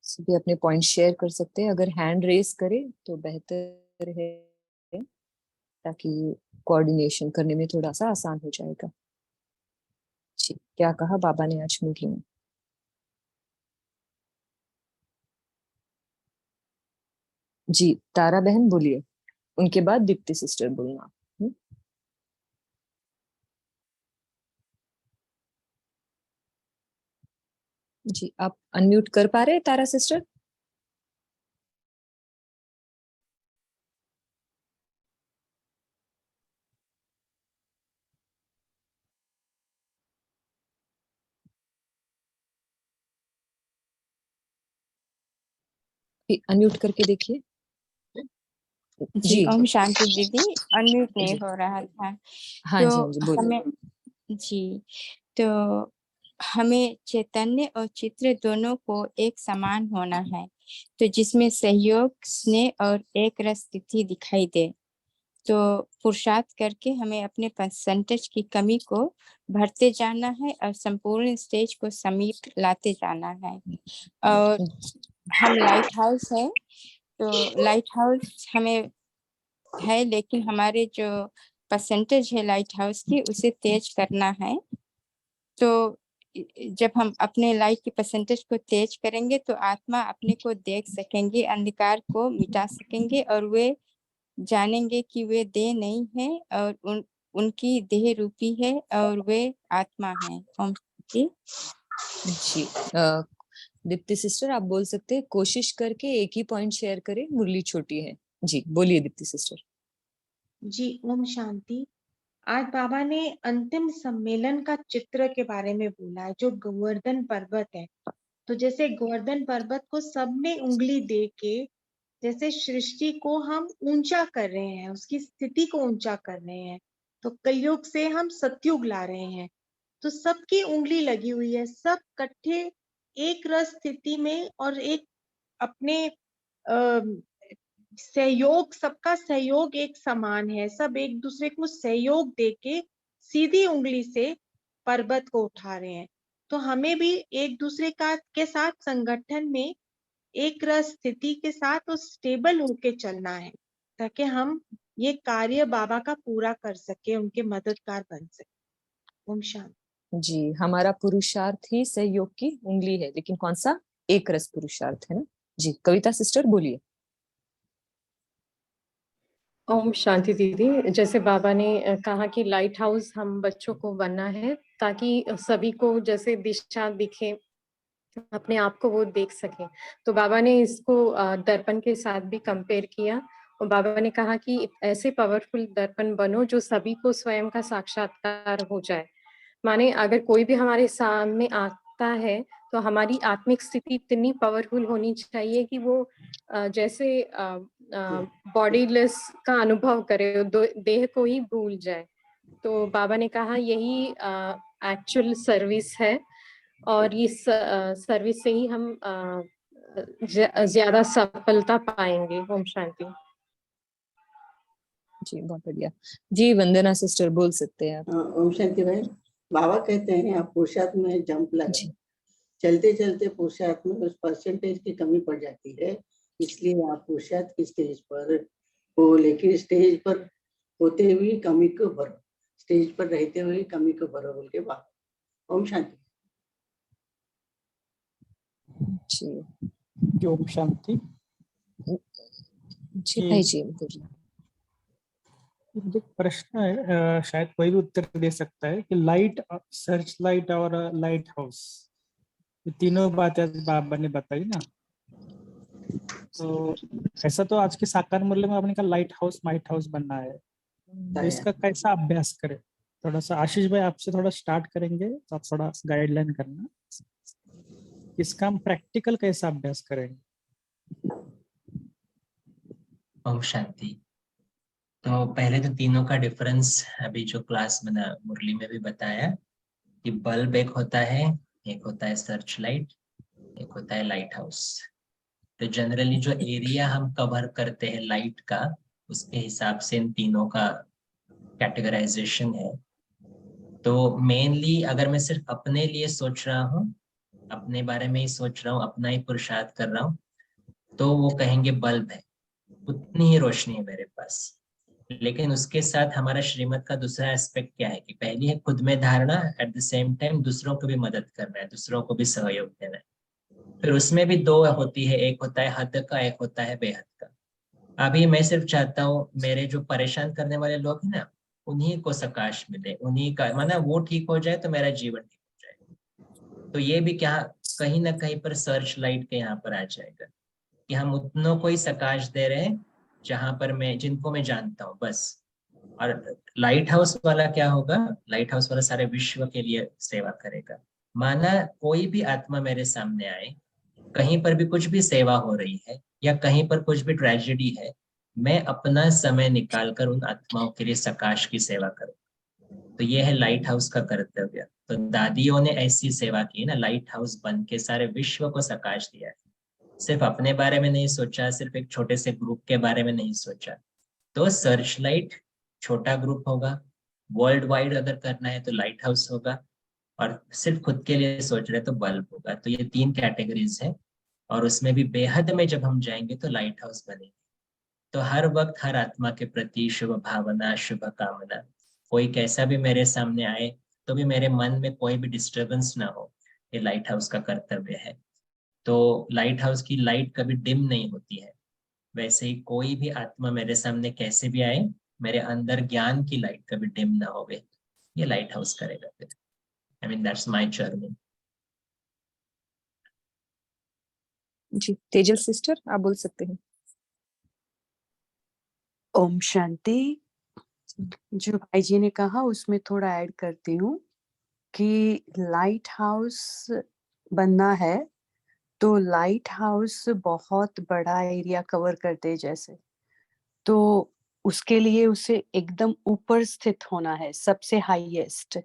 सभी अपने पॉइंट शेयर कर सकते हैं, अगर हैंड रेस करे तो बेहतर है ताकि कोऑर्डिनेशन करने में थोड़ा सा आसान हो जाएगा। जी, क्या कहा बाबा ने आज मुरली में? जी, तारा बहन बोलिए, उनके बाद दीप्ति सिस्टर बोलना। जी, आप अनम्यूट कर पा रहे हैं तारा सिस्टर? अनम्यूट करके देखिए। जी, जी ओम शांति दीदी। अनम्यूट नहीं हो रहा था। हाँ जी, हाँ जी, बोलिए। हमें जी, तो हमें चैतन्य और चित्र दोनों को एक समान होना है, तो जिसमें सहयोग, स्नेह और एक रस स्थिति दिखाई दे। तो पुरुषार्थ करके हमें अपने परसेंटेज की कमी को भरते जाना है और संपूर्ण स्टेज को समीप लाते जाना है। और हम लाइट हाउस है, तो लाइट हाउस हमें है, लेकिन हमारे जो परसेंटेज है लाइट हाउस की उसे तेज करना है। तो जब हम अपने लाइट की परसेंटेज को तेज करेंगे तो आत्मा अपने को देख सकेंगे, अंधकार को मिटा सकेंगे और वे जानेंगे कि वे देह नहीं है और उनकी देह रूपी है और वे आत्मा है। ओम शांति। जी दीप्ति सिस्टर आप बोल सकते हैं, कोशिश करके एक ही पॉइंट शेयर करें, मुरली छोटी है। जी बोलिए दीप्ति सिस्टर। जी ओम शांति। आज बाबा ने अंतिम सम्मेलन का चित्र के बारे में बोला है, जो गोवर्धन पर्वत है। तो जैसे गोवर्धन पर्वत को सबने उंगली दे के जैसे सृष्टि को हम ऊंचा कर रहे हैं, उसकी स्थिति को ऊंचा कर रहे हैं, तो कलयुग से हम सतयुग ला रहे हैं। तो सबकी उंगली लगी हुई है, सब इकट्ठे एक रस स्थिति में और एक अपने सहयोग, सबका सहयोग एक समान है। सब एक दूसरे को सहयोग देके सीधी उंगली से पर्वत को उठा रहे हैं। तो हमें भी एक दूसरे के साथ संगठन में एक रस स्थिति के साथ और स्टेबल होके चलना है, ताकि हम ये कार्य बाबा का पूरा कर सके, उनके मददगार बन सके। ओम शांति। जी हमारा पुरुषार्थ ही सहयोग की उंगली है, लेकिन कौन सा? एक रस पुरुषार्थ है ना। जी कविता सिस्टर बोलिए। ओम शांति दीदी। जैसे बाबा ने कहा कि लाइट हाउस हम बच्चों को बनना है, ताकि सभी को जैसे दिशा दिखे, अपने आप को वो देख सके। तो बाबा ने इसको दर्पण के साथ भी कंपेयर किया और बाबा ने कहा कि ऐसे पावरफुल दर्पण बनो जो सभी को स्वयं का साक्षात्कार हो जाए। माने अगर कोई भी हमारे सामने आता है तो हमारी आत्मिक स्थिति इतनी पावरफुल होनी चाहिए कि वो जैसे बॉडीलेस का अनुभव करे, देह को ही भूल जाए। तो बाबा ने कहा यही एक्चुअल सर्विस है और इस सर्विस से ही हम ज्यादा सफलता पाएंगे। ओम शांति। जी बहुत बढ़िया। जी वंदना सिस्टर बोल सकते हैं आप। ओम शांति भाई। बाबा कहते हैं आप पुरुषार्थ में जंप लगाए, चलते चलते पुरुषार्थ में उस परसेंटेज की कमी पड़ जाती है, इसलिए आप पुरुषार्थ की स्टेज पर हो, लेकिन स्टेज पर होते हुए कमी को भरो, स्टेज पर रहते हुए कमी को भरो बोल के बात। ओम शांति। जी ओम शांति। जी भाई जी बोलिए। मुझे प्रश्न है, शायद कोई भी उत्तर दे सकता है कि लाइट, सर्च लाइट और लाइट हाउस, ये तीनों बातें बाबा ने बताई ना। तो ऐसा तो आज के साकार मूल्य में आपने कहा लाइट हाउस माइट हाउस बनना है, तो इसका कैसा अभ्यास करें? थोड़ा सा आशीष भाई आपसे थोड़ा स्टार्ट करेंगे, तो आप थोड़ा गाइडलाइन करना, इसका हम प्रैक्टिकल कैसा अभ्यास करेंगे? ओम शांति। तो पहले तो तीनों का डिफरेंस अभी जो क्लास में मुरली में भी बताया कि बल्ब एक होता है सर्च लाइट, एक होता है लाइट हाउस। तो जनरली जो एरिया हम कवर करते हैं लाइट का, उसके हिसाब से इन तीनों का कैटेगराइजेशन है। तो मेनली अगर मैं सिर्फ अपने लिए सोच रहा हूँ, अपने बारे में ही सोच रहा हूँ, अपना ही पुरुषार्थ कर रहा हूँ, तो वो कहेंगे बल्ब है, उतनी ही रोशनी है मेरे पास। लेकिन उसके साथ हमारा श्रीमत का दूसरा एस्पेक्ट क्या है कि पहली है खुद में धारणा, एट द सेम टाइम दूसरों को भी मदद करना है, दूसरों को भी सहयोग देना है। फिर उसमें भी दो होती है, एक होता है हद का, एक होता है बेहद का। अभी मैं सिर्फ चाहता हूँ मेरे जो परेशान करने वाले लोग हैं ना, उन्हीं को सकाश मिले, उन्हीं का माना वो ठीक हो जाए तो मेरा जीवन ठीक हो जाए। तो ये भी क्या कहीं ना कहीं पर सर्च लाइट के यहाँ पर आ जाएगा कि हम उतनों को ही सकाश दे रहे हैं जहां पर मैं, जिनको मैं जानता हूँ बस। और लाइट हाउस वाला क्या होगा? लाइट हाउस वाला सारे विश्व के लिए सेवा करेगा। माना कोई भी आत्मा मेरे सामने आए, कहीं पर भी कुछ भी सेवा हो रही है या कहीं पर कुछ भी ट्रेजेडी है, मैं अपना समय निकालकर उन आत्माओं के लिए सकाश की सेवा करूँ। तो ये है लाइट हाउस का कर्तव्य। तो दादियों ने ऐसी सेवा की ना, लाइट हाउस बन के सारे विश्व को प्रकाश दिया। सिर्फ अपने बारे में नहीं सोचा, सिर्फ एक छोटे से ग्रुप के बारे में नहीं सोचा। तो सर्च लाइट छोटा ग्रुप होगा, वर्ल्ड वाइड अगर करना है तो लाइट हाउस होगा, और सिर्फ खुद के लिए सोच रहे तो बल्ब होगा। तो ये 3 कैटेगरीज है, और उसमें भी बेहद में जब हम जाएंगे तो लाइट हाउस बनेंगे। तो हर वक्त हर आत्मा के प्रति शुभ भावना, शुभ कामना। कोई कैसा भी मेरे सामने आए तो भी मेरे मन में कोई भी डिस्टरबेंस ना हो, ये लाइट हाउस का कर्तव्य है। तो लाइट हाउस की लाइट कभी डिम नहीं होती है। वैसे ही कोई भी आत्मा मेरे सामने कैसे भी आए, मेरे अंदर ज्ञान की लाइट कभी डिम ना होवे, ये लाइट हाउस करेगा फिर। I mean that's my journey. जी तेजल सिस्टर, आप बोल सकते हैं। ओम शांति। जो भाई जी ने कहा उसमें थोड़ा ऐड करती हूँ कि लाइट हाउस बनना है तो लाइट हाउस बहुत बड़ा एरिया कवर करते जैसे, तो उसके लिए उसे एकदम ऊपर स्थित होना है, सबसे हाईएस्ट,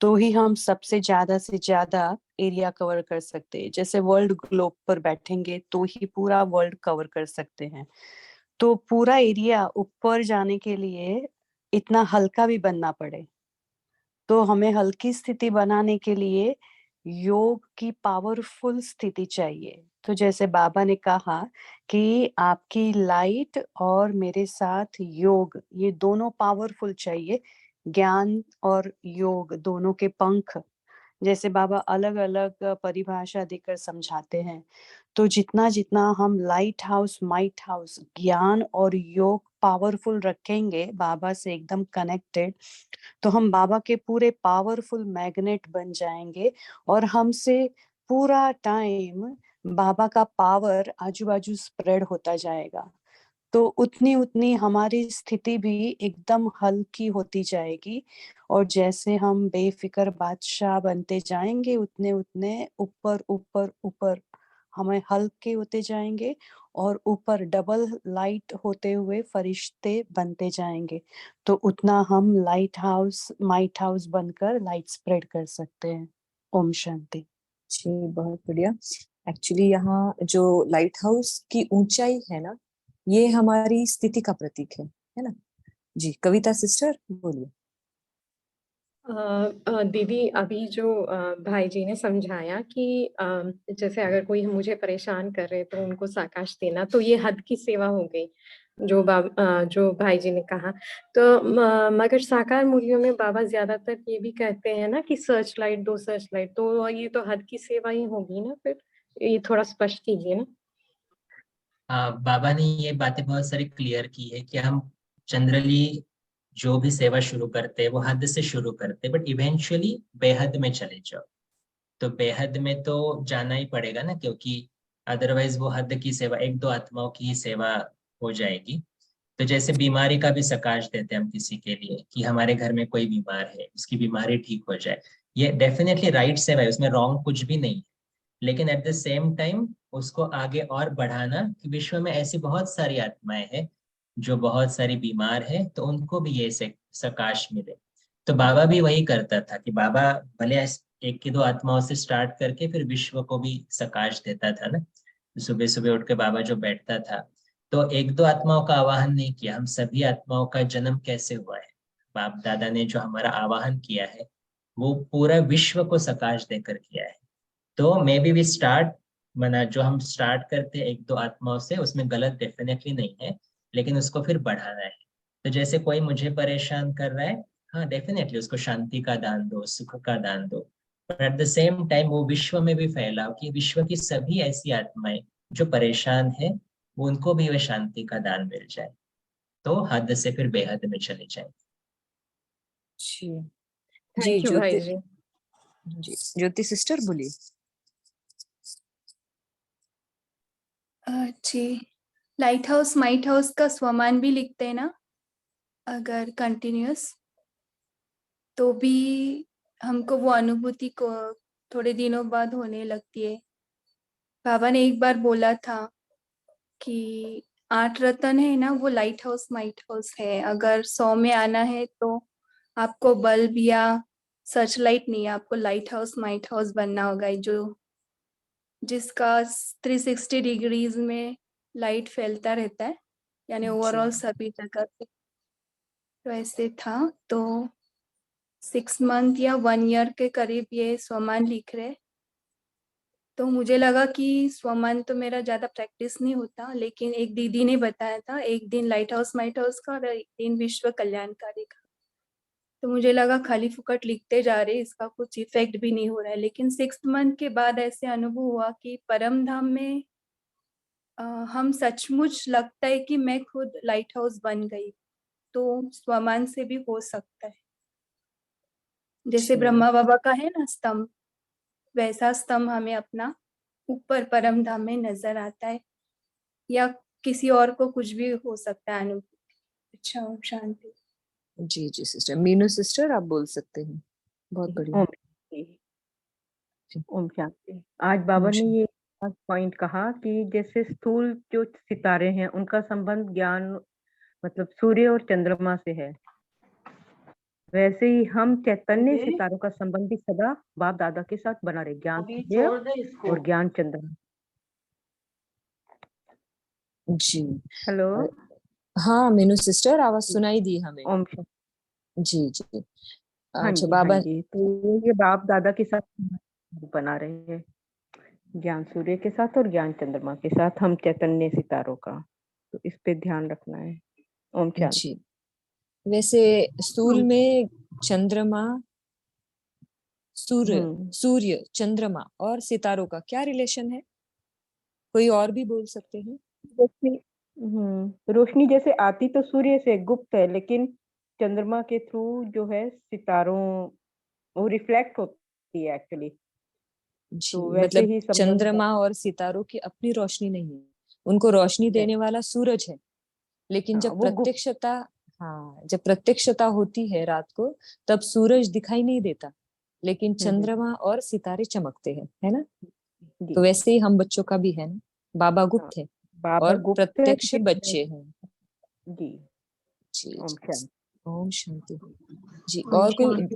तो ही हम सबसे ज्यादा से ज्यादा एरिया कवर कर सकते हैं। जैसे वर्ल्ड ग्लोब पर बैठेंगे तो ही पूरा वर्ल्ड कवर कर सकते हैं। तो पूरा एरिया ऊपर जाने के लिए इतना हल्का भी बनना पड़े, तो हमें हल्की स्थिति बनाने के लिए योग की पावरफुल स्थिति चाहिए। तो जैसे बाबा ने कहा कि आपकी लाइट और मेरे साथ योग, ये दोनों पावरफुल चाहिए। ज्ञान और योग दोनों के पंख, जैसे बाबा अलग अलग परिभाषा देकर समझाते हैं। तो जितना जितना हम लाइट हाउस, माइट हाउस, ज्ञान और योग पावरफुल रखेंगे, बाबा से एकदम कनेक्टेड, तो हम बाबा के पूरे पावरफुल मैग्नेट बन जाएंगे, और हमसे पूरा टाइम बाबा का पावर आजू बाजू स्प्रेड होता जाएगा। तो उतनी उतनी हमारी स्थिति भी एकदम हल्की होती जाएगी, और जैसे हम बेफिक्र बादशाह बनते जाएंगे, उतने उतने ऊपर ऊपर ऊपर हमें हल्के होते जाएंगे, और ऊपर डबल लाइट होते हुए फरिश्ते बनते जाएंगे। तो उतना हम लाइट हाउस, माइट हाउस बनकर लाइट स्प्रेड कर सकते हैं। ओम शांति। जी बहुत बढ़िया। एक्चुअली यहाँ जो लाइट हाउस की ऊंचाई है ना, ये हमारी स्थिति का प्रतीक है ना। जी कविता सिस्टर बोलिए। दीदी अभी जो भाई जी ने समझाया कि जैसे अगर कोई मुझे परेशान कर रहे तो उनको साकाश देना, तो ये हद की सेवा हो गई जो भाई जी ने कहा। तो मगर साकार मूल्यों में बाबा ज्यादातर ये भी कहते हैं ना कि सर्च लाइट दो, सर्च लाइट, तो ये तो हद की सेवा ही होगी ना, फिर ये थोड़ा स्पष्ट कीजिए ना। बाबा ने ये बातें बहुत सारी क्लियर की है कि हम जनरली जो भी सेवा शुरू करते हैं वो हद से शुरू करते हैं, बट इवेंचुअली बेहद में चले जाओ। तो बेहद में तो जाना ही पड़ेगा ना, क्योंकि अदरवाइज वो हद की सेवा, 1-2 आत्माओं की ही सेवा हो जाएगी। तो जैसे बीमारी का भी सकाश देते हैं हम किसी के लिए, कि हमारे घर में कोई बीमार है, उसकी बीमारी ठीक हो जाए, ये डेफिनेटली राइट सेवा है, उसमें रॉन्ग कुछ भी नहीं है। लेकिन एट द सेम टाइम उसको आगे और बढ़ाना कि विश्व में ऐसी बहुत सारी आत्माएं हैं जो बहुत सारी बीमार है, तो उनको भी ये सकाश मिले। तो बाबा भी वही करता था कि बाबा भले 1 की 2 आत्माओं से स्टार्ट करके फिर विश्व को भी सकाश देता था ना। सुबह सुबह उठ के बाबा जो बैठता था, तो 1-2 आत्माओं का आवाहन नहीं किया, हम सभी आत्माओं का जन्म कैसे हुआ है, बाप दादा ने जो हमारा आवाहन किया है वो पूरा विश्व को सकाश देकर किया है। तो मे बी वी स्टार्ट, मना जो हम स्टार्ट करते हैं 1-2 आत्माओं से, उसमें गलत डेफिनेटली नहीं है, लेकिन उसको फिर बढ़ाना है। तो जैसे कोई मुझे परेशान कर रहा है, हाँ डेफिनेटली उसको शांति का दान दो, सुख का दान दो, पर एट द सेम टाइम वो विश्व में भी फैलाओ कि विश्व की सभी ऐसी आत्माएं जो परेशान है, वो उनको भी वह शांति का दान मिल जाए, तो हद से फिर बेहद में चले जाए। जी जी थैंक यू भाई जी। जी ज्योति सिस्टर बोलिए। जी लाइट हाउस, माइट हाउस का स्वमान भी लिखते हैं ना, अगर कंटिन्यूअस, तो भी हमको वो अनुभूति को थोड़े दिनों बाद होने लगती है। बाबा ने एक बार बोला था कि 8 रतन है ना, वो लाइट हाउस, माइट हाउस है। अगर 100 में आना है तो आपको बल्ब या सर्च लाइट नहीं, आपको लाइट हाउस बनना होगा, जो जिसका 360 डिग्रीज में लाइट फैलता रहता है, यानी ओवरऑल सभी जगह पे। तो ऐसे था। तो 6 मंथ या 1 ईयर के करीब ये स्वमान लिख रहे। तो मुझे लगा कि स्वमान तो मेरा ज्यादा प्रैक्टिस नहीं होता, लेकिन एक दीदी ने बताया था, एक दिन लाइट हाउस माइट हाउस का और एक दिन विश्व कल्याणकारी का। तो मुझे लगा खाली फुकट लिखते जा रहे, इसका कुछ इफेक्ट भी नहीं हो रहा है। लेकिन 6 मंथ के बाद ऐसे अनुभव हुआ कि परम धाम में हम सचमुच लगता है कि मैं खुद लाइट हाउस बन गई। तो स्वमान से भी हो सकता है, जैसे ब्रह्मा बाबा का है ना स्तंभ, वैसा स्तंभ हमें अपना ऊपर परम धाम में नजर आता है, या किसी और को कुछ भी हो सकता है अनुभूति। अच्छा, ओम शांति। जी जी सिस्टर। मीनू सिस्टर आप बोल सकते हैं। बहुत बढ़िया। ओम शांति। ओम शांति। आज बाबा ने ये पॉइंट कहा कि जैसे स्थूल जो सितारे हैं उनका संबंध ज्ञान मतलब सूर्य और चंद्रमा से है, वैसे ही हम चैतन्य सितारों का संबंध भी सदा बाप दादा के साथ बना रहे, ज्ञान सूर्य और ज्ञान चंद्रमा। जी हेलो। हाँ मीनू सिस्टर, आवाज सुनाई दी हमें। ओम जी जी। हाँ अच्छा जी, बाबा। हाँ जी। तो ये बाप दादा के साथ बना रहे हैं, ज्ञान सूर्य के साथ और ज्ञान चंद्रमा के साथ, हम चैतन्य सितारों का। तो इस पे ध्यान रखना है। ओम शांति। जी। वैसे स्थूल में चंद्रमा, सूर्य चंद्रमा और सितारों का क्या रिलेशन है? कोई और भी बोल सकते हैं? रोशनी जैसे आती तो सूर्य से गुप्त है, लेकिन चंद्रमा के थ्रू जो है सितारों वो रिफ्लेक्ट होती है एक्चुअली। तो वैसे मतलब ही चंद्रमा और सितारों की अपनी रोशनी नहीं है, उनको रोशनी देने वाला सूरज है। लेकिन जब प्रत्यक्षता, हाँ जब प्रत्यक्षता होती है रात को, तब सूरज दिखाई नहीं देता, लेकिन चंद्रमा और सितारे चमकते हैं, है ना? तो वैसे ही हम बच्चों का भी है ना, बाबा गुप्त है और प्रत्यक्ष बच्चे हैं। जी जी। ओम शांति। जी और कोई?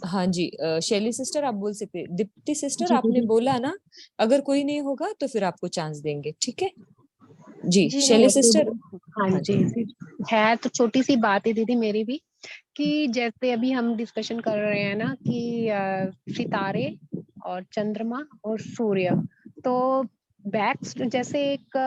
हाँ जी शैली सिस्टर आप बोल सकते हैं। दीप्ति सिस्टर आपने बोला ना, अगर कोई नहीं होगा तो फिर आपको चांस देंगे, ठीक है जी। शैली सिस्टर। हाँ जी। है तो छोटी सी बात है दीदी मेरी भी, कि जैसे अभी हम डिस्कशन कर रहे हैं ना कि सितारे और चंद्रमा और सूर्य, तो जैसे एक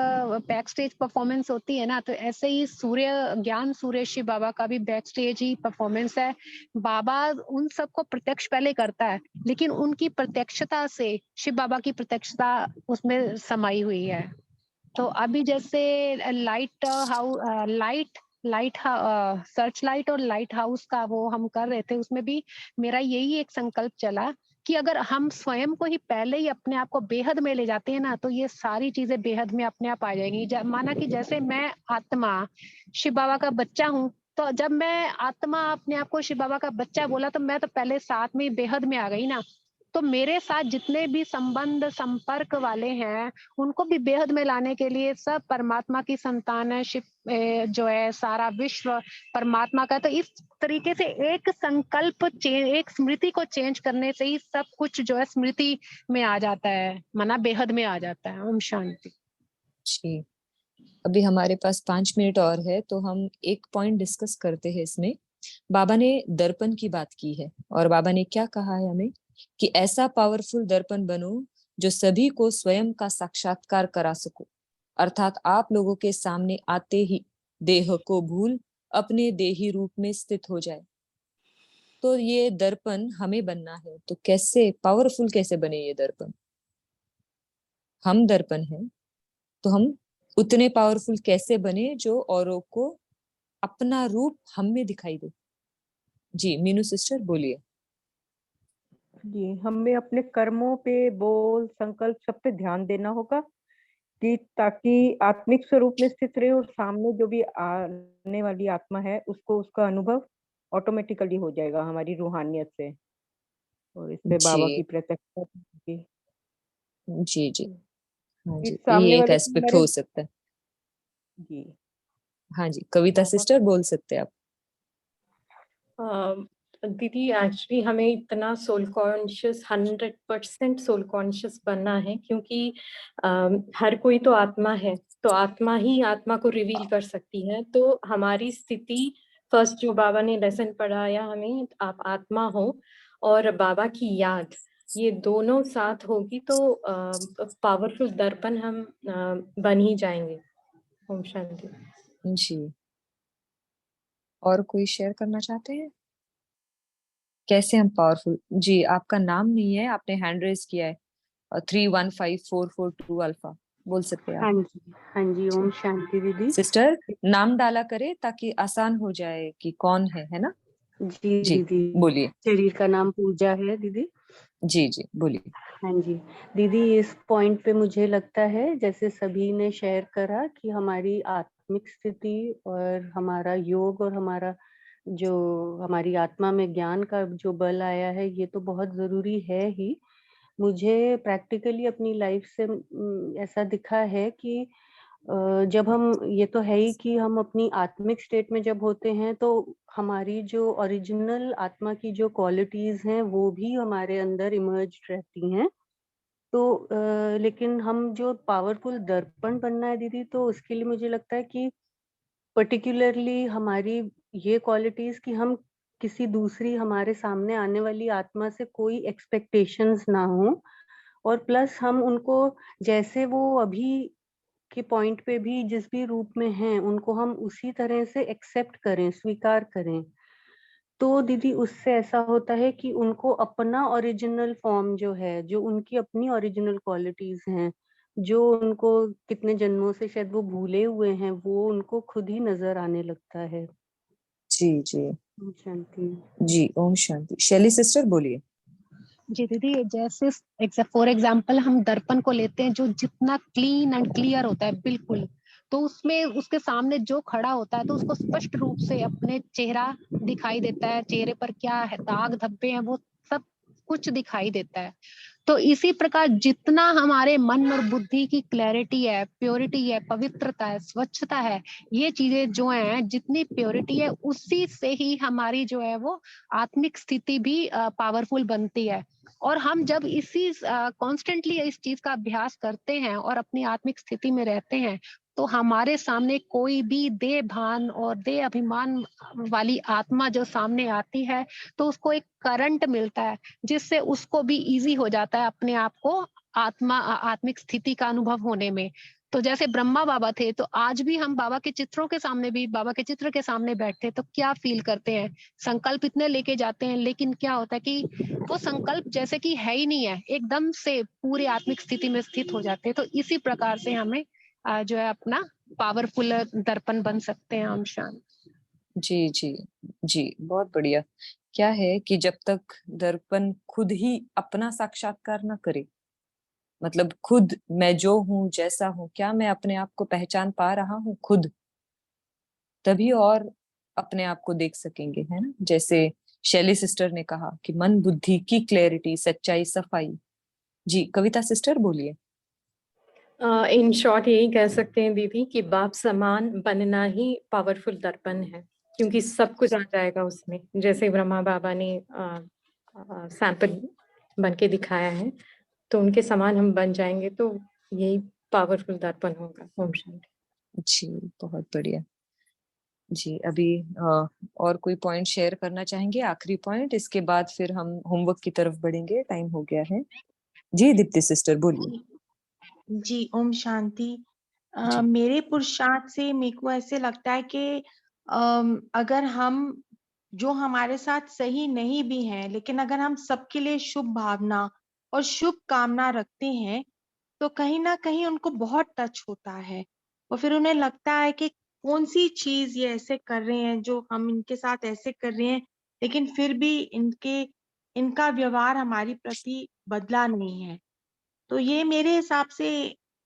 बैक स्टेज परफॉर्मेंस होती है ना, तो ऐसे ही ज्ञान सूर्य शिव बाबा का भी बैक स्टेज ही परफॉर्मेंस है। बाबा उन सबको प्रत्यक्ष पहले करता है, लेकिन उनकी प्रत्यक्षता से शिव बाबा की प्रत्यक्षता उसमें समाई हुई है। तो अभी जैसे सर्च लाइट और लाइट हाउस का वो हम कर रहे थे, उसमें भी मेरा यही एक संकल्प चला कि अगर हम स्वयं को ही पहले ही अपने आप को बेहद में ले जाते हैं ना, तो ये सारी चीजें बेहद में अपने आप आ जाएंगी। माना कि जैसे मैं आत्मा शिव बाबा का बच्चा हूँ, तो जब मैं आत्मा अपने आप को शिव बाबा का बच्चा बोला, तो मैं तो पहले साथ में बेहद में आ गई ना। तो मेरे साथ जितने भी संबंध संपर्क वाले हैं, उनको भी बेहद में लाने के लिए सब परमात्मा की संतान है। शिव जो है सारा विश्व परमात्मा का। तो इस तरीके से एक संकल्प एक स्मृति को चेंज करने से ही सब कुछ जो है स्मृति में आ जाता है, माना बेहद में आ जाता है। ओम शांति। जी अभी हमारे पास 5 मिनट और है, तो हम एक पॉइंट डिस्कस करते हैं इसमें। बाबा ने दर्पण की बात की है, और बाबा ने क्या कहा है हमें कि ऐसा पावरफुल दर्पण बनो जो सभी को स्वयं का साक्षात्कार करा सको, अर्थात आप लोगों के सामने आते ही देह को भूल अपने देही रूप में स्थित हो जाए। तो ये दर्पण हमें बनना है, तो कैसे पावरफुल कैसे बने ये दर्पण? हम दर्पण हैं, तो हम उतने पावरफुल कैसे बने जो औरों को अपना रूप हम में दिखाई दे? जी मीनू सिस्टर बोलिए। जी हमें अपने कर्मों पे, बोल, संकल्प सब पे ध्यान देना होगा, कि ताकि आत्मिक स्वरूप में स्थित रहे और सामने जो भी आने वाली आत्मा है उसको उसका अनुभव ऑटोमेटिकली हो जाएगा हमारी रूहानियत से, और इस पे बाबा की प्रत्यक्षता होगी। जी जी हाँ जी, सामने ये एक वाले एस्पेक्ट हो सकता है। जी हाँ जी कविता सिस्टर बोल सकते हैं आप। दीदी एक्चुअली हमें इतना सोल कॉन्शियस 100% सोल कॉन्शियस बनना है, क्योंकि हर कोई तो आत्मा है, तो आत्मा ही आत्मा को रिवील कर सकती है। तो हमारी स्थिति फर्स्ट जो बाबा ने लेसन पढ़ाया हमें, आप आत्मा हो और बाबा की याद, ये दोनों साथ होगी तो पावरफुल दर्पण हम बन ही जाएंगे। ओम शांति। जी, और कोई शेयर करना चाहते हैं? कैसे हम पावरफुल? जी, आपका नाम नहीं है, आपने हैंड रेज किया है 315442 अल्फा, बोल सकते हैं आप। हाँ जी, ओम शांति दीदी। सिस्टर नाम डाला करे ताकि आसान हो जाए कि कौन है ना? जी जी दीदी, बोलिए। शरीर का नाम पूजा है दीदी। जी जी बोलिए। हाँ जी दीदी, इस पॉइंट पे मुझे लगता है जैसे सभी ने शेयर करा कि हमारी आत्मिक स्थिति और हमारा योग और हमारा जो हमारी आत्मा में ज्ञान का जो बल आया है, ये तो बहुत जरूरी है ही। मुझे प्रैक्टिकली अपनी लाइफ से ऐसा दिखा है कि जब हम, ये तो है ही कि हम अपनी आत्मिक स्टेट में जब होते हैं तो हमारी जो ओरिजिनल आत्मा की जो क्वालिटीज हैं वो भी हमारे अंदर इमर्ज रहती हैं। तो लेकिन हम जो पावरफुल दर्पण बनना है दीदी, तो उसके लिए मुझे लगता है कि पर्टिकुलरली हमारी ये क्वालिटीज कि हम किसी दूसरी हमारे सामने आने वाली आत्मा से कोई एक्सपेक्टेशंस ना हो, और प्लस हम उनको जैसे वो अभी के पॉइंट पे भी जिस भी रूप में हैं, उनको हम उसी तरह से एक्सेप्ट करें, स्वीकार करें। तो दीदी उससे ऐसा होता है कि उनको अपना ओरिजिनल फॉर्म जो है, जो उनकी अपनी ओरिजिनल क्वालिटीज हैं, जो उनको कितने जन्मों से शायद वो भूले हुए हैं, वो उनको खुद ही नजर आने लगता है। जी जी ओम शांति। जी, ओम शांति। शैली सिस्टर बोलिए। जी दीदी, जैसे फॉर एग्जाम्पल हम दर्पण को लेते हैं, जो जितना क्लीन एंड क्लियर होता है बिल्कुल, तो उसमें उसके सामने जो खड़ा होता है तो उसको स्पष्ट रूप से अपने चेहरा दिखाई देता है, चेहरे पर क्या है, दाग धब्बे हैं, वो सब कुछ दिखाई देता है। तो इसी प्रकार जितना हमारे मन और बुद्धि की क्लैरिटी है, प्योरिटी है, पवित्रता है, स्वच्छता है, ये चीजें जो हैं, जितनी प्योरिटी है उसी से ही हमारी जो है वो आत्मिक स्थिति भी पावरफुल बनती है। और हम जब इसी कॉन्स्टेंटली इस चीज का अभ्यास करते हैं और अपनी आत्मिक स्थिति में रहते हैं, तो हमारे सामने कोई भी देह भान और देह अभिमान वाली आत्मा जो सामने आती है, तो उसको एक करंट मिलता है, जिससे उसको भी इजी हो जाता है अपने आप को आत्मिक स्थिति का अनुभव होने में। तो जैसे ब्रह्मा बाबा थे, तो आज भी हम बाबा के चित्रों के सामने भी, बाबा के चित्र के सामने बैठे तो क्या फील करते हैं, संकल्प इतने लेके जाते हैं, लेकिन क्या होता है कि वो संकल्प जैसे कि है ही नहीं है, एकदम से पूरी आत्मिक स्थिति में स्थित हो जाते हैं। तो इसी प्रकार से हमें जो है अपना पावरफुल दर्पण बन सकते हैं। ओम शांति। जी जी जी, बहुत बढ़िया। क्या है कि जब तक दर्पण खुद ही अपना साक्षात्कार ना करे, मतलब खुद मैं जो हूँ जैसा हूँ, क्या मैं अपने आप को पहचान पा रहा हूँ खुद, तभी और अपने आप को देख सकेंगे, है ना? जैसे शैली सिस्टर ने कहा कि मन बुद्धि की क्लैरिटी, सच्चाई, सफाई। जी कविता सिस्टर बोलिए। इन शॉर्ट यही कह सकते हैं दीदी कि बाप समान बनना ही पावरफुल दर्पण है, क्योंकि सब कुछ आ जाएगा उसमें, जैसे ब्रह्मा बाबा ने सैंपल बन के दिखाया है, तो उनके समान हम बन जाएंगे, तो यही पावरफुल दर्पण होगा। ओम शांति। जी बहुत बढ़िया। जी अभी और कोई पॉइंट शेयर करना चाहेंगे? आखिरी पॉइंट, इसके बाद फिर हम होमवर्क की तरफ बढ़ेंगे, टाइम हो गया है। जी दीप्ति सिस्टर बोलिए। जी ओम शांति। जी मेरे पुरुषार्थ से मेरे को ऐसे लगता है कि अगर हम जो हमारे साथ सही नहीं भी हैं, लेकिन अगर हम सबके लिए शुभ भावना और शुभ कामना रखते हैं, तो कहीं ना कहीं उनको बहुत टच होता है और फिर उन्हें लगता है कि कौन सी चीज ये ऐसे कर रहे हैं, जो हम इनके साथ ऐसे कर रहे हैं, लेकिन फिर भी इनका व्यवहार हमारी प्रति बदला नहीं है। तो ये मेरे हिसाब से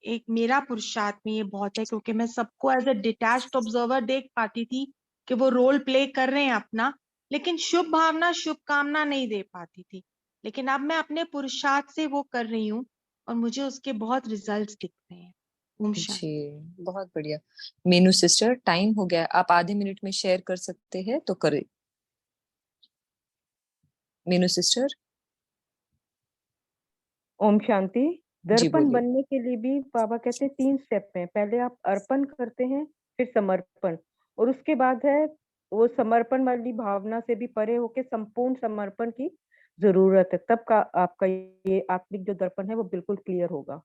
एक मेरा पुरुषार्थ में ये बहुत है, क्योंकि मैं सबको एज ए डिटैच्ड ऑब्जर्वर देख पाती थी कि वो रोल प्ले कर रहे हैं अपना, लेकिन शुभ भावना शुभ कामना नहीं दे पाती थी। लेकिन अब मैं अपने पुरुषार्थ से वो कर रही हूँ और मुझे उसके बहुत रिजल्ट्स दिख रहे हैं। ओम शांति। जी बहुत बढ़िया। मीनू सिस्टर टाइम हो गया, आप आधे मिनट में शेयर कर सकते हैं तो करें। मीनू सिस्टर। ओम शांति। दर्पण बोलिए। बनने के लिए भी बाबा कहते हैं 3 स्टेप हैं। पहले आप अर्पण करते हैं, फिर समर्पण, और उसके बाद है वो समर्पण वाली भावना से भी परे होके संपूर्ण समर्पण की जरूरत है। तब का आपका ये आत्मिक जो दर्पण है वो बिल्कुल क्लियर होगा।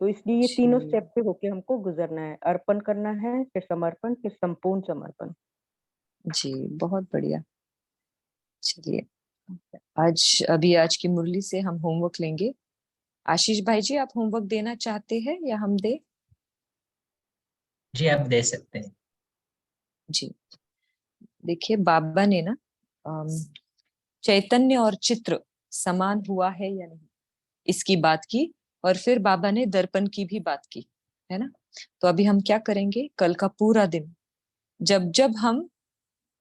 तो इसलिए ये तीनों जी स्टेप से होके हमको गुजरना है। अर्पण करना है, फिर समर्पण, फिर संपूर्ण समर्पण। जी, बहुत बढ़िया। चलिए, आज की मुरली से हम होमवर्क लेंगे। आशीष भाई जी, आप होमवर्क देना चाहते हैं या हम दे? जी आप दे सकते हैं। जी, देखिए बाबा ने ना चैतन्य और चित्र समान हुआ है या नहीं इसकी बात की, और फिर बाबा ने दर्पण की भी बात की, है ना। तो अभी हम क्या करेंगे, कल का पूरा दिन जब जब हम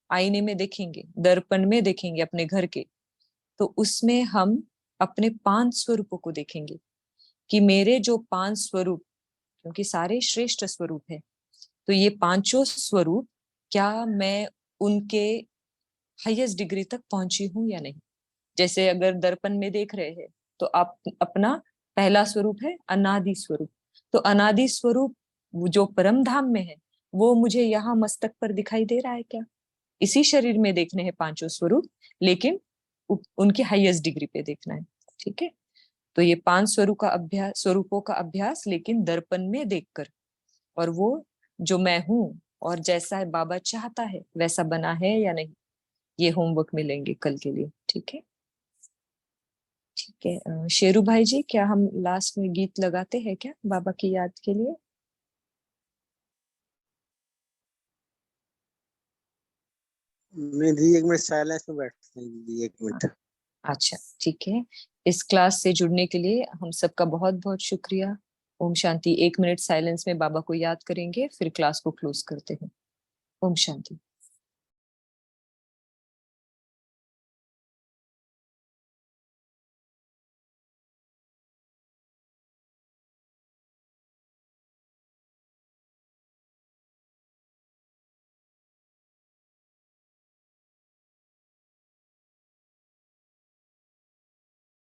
आईने में देखेंगे, दर्पण में देखेंगे अपने घर के, तो उसमें हम अपने 5 स्वरूपों को देखेंगे कि मेरे जो 5 स्वरूप, क्योंकि सारे श्रेष्ठ स्वरूप है, तो ये पांचों स्वरूप क्या मैं उनके हाईएस्ट डिग्री तक पहुंची हूं या नहीं। जैसे अगर दर्पण में देख रहे हैं तो आप अपना पहला स्वरूप है अनादि स्वरूप, तो अनादि स्वरूप जो परम धाम में है वो मुझे यहाँ मस्तक पर दिखाई दे रहा है क्या? इसी शरीर में देखने हैं 5 स्वरूप, लेकिन उनकी हाईएस्ट डिग्री पे देखना है। ठीक है, तो ये 5 स्वरूपों का अभ्यास लेकिन दर्पण में देखकर, और वो जो मैं हूं और जैसा है बाबा चाहता है वैसा बना है या नहीं, ये होमवर्क मिलेंगे कल के लिए। ठीक है, ठीक है। शेरू भाई जी, क्या हम लास्ट में गीत लगाते हैं क्या बाबा की याद के लिए? नहीं दी, 1 मिनट साइलेंस में बैठते हैं दी, 1 मिनट। अच्छा, ठीक है। इस क्लास से जुड़ने के लिए हम सबका बहुत बहुत शुक्रिया। ओम शांति। 1 मिनट साइलेंस में बाबा को याद करेंगे, फिर क्लास को क्लोज करते हैं। ओम शांति।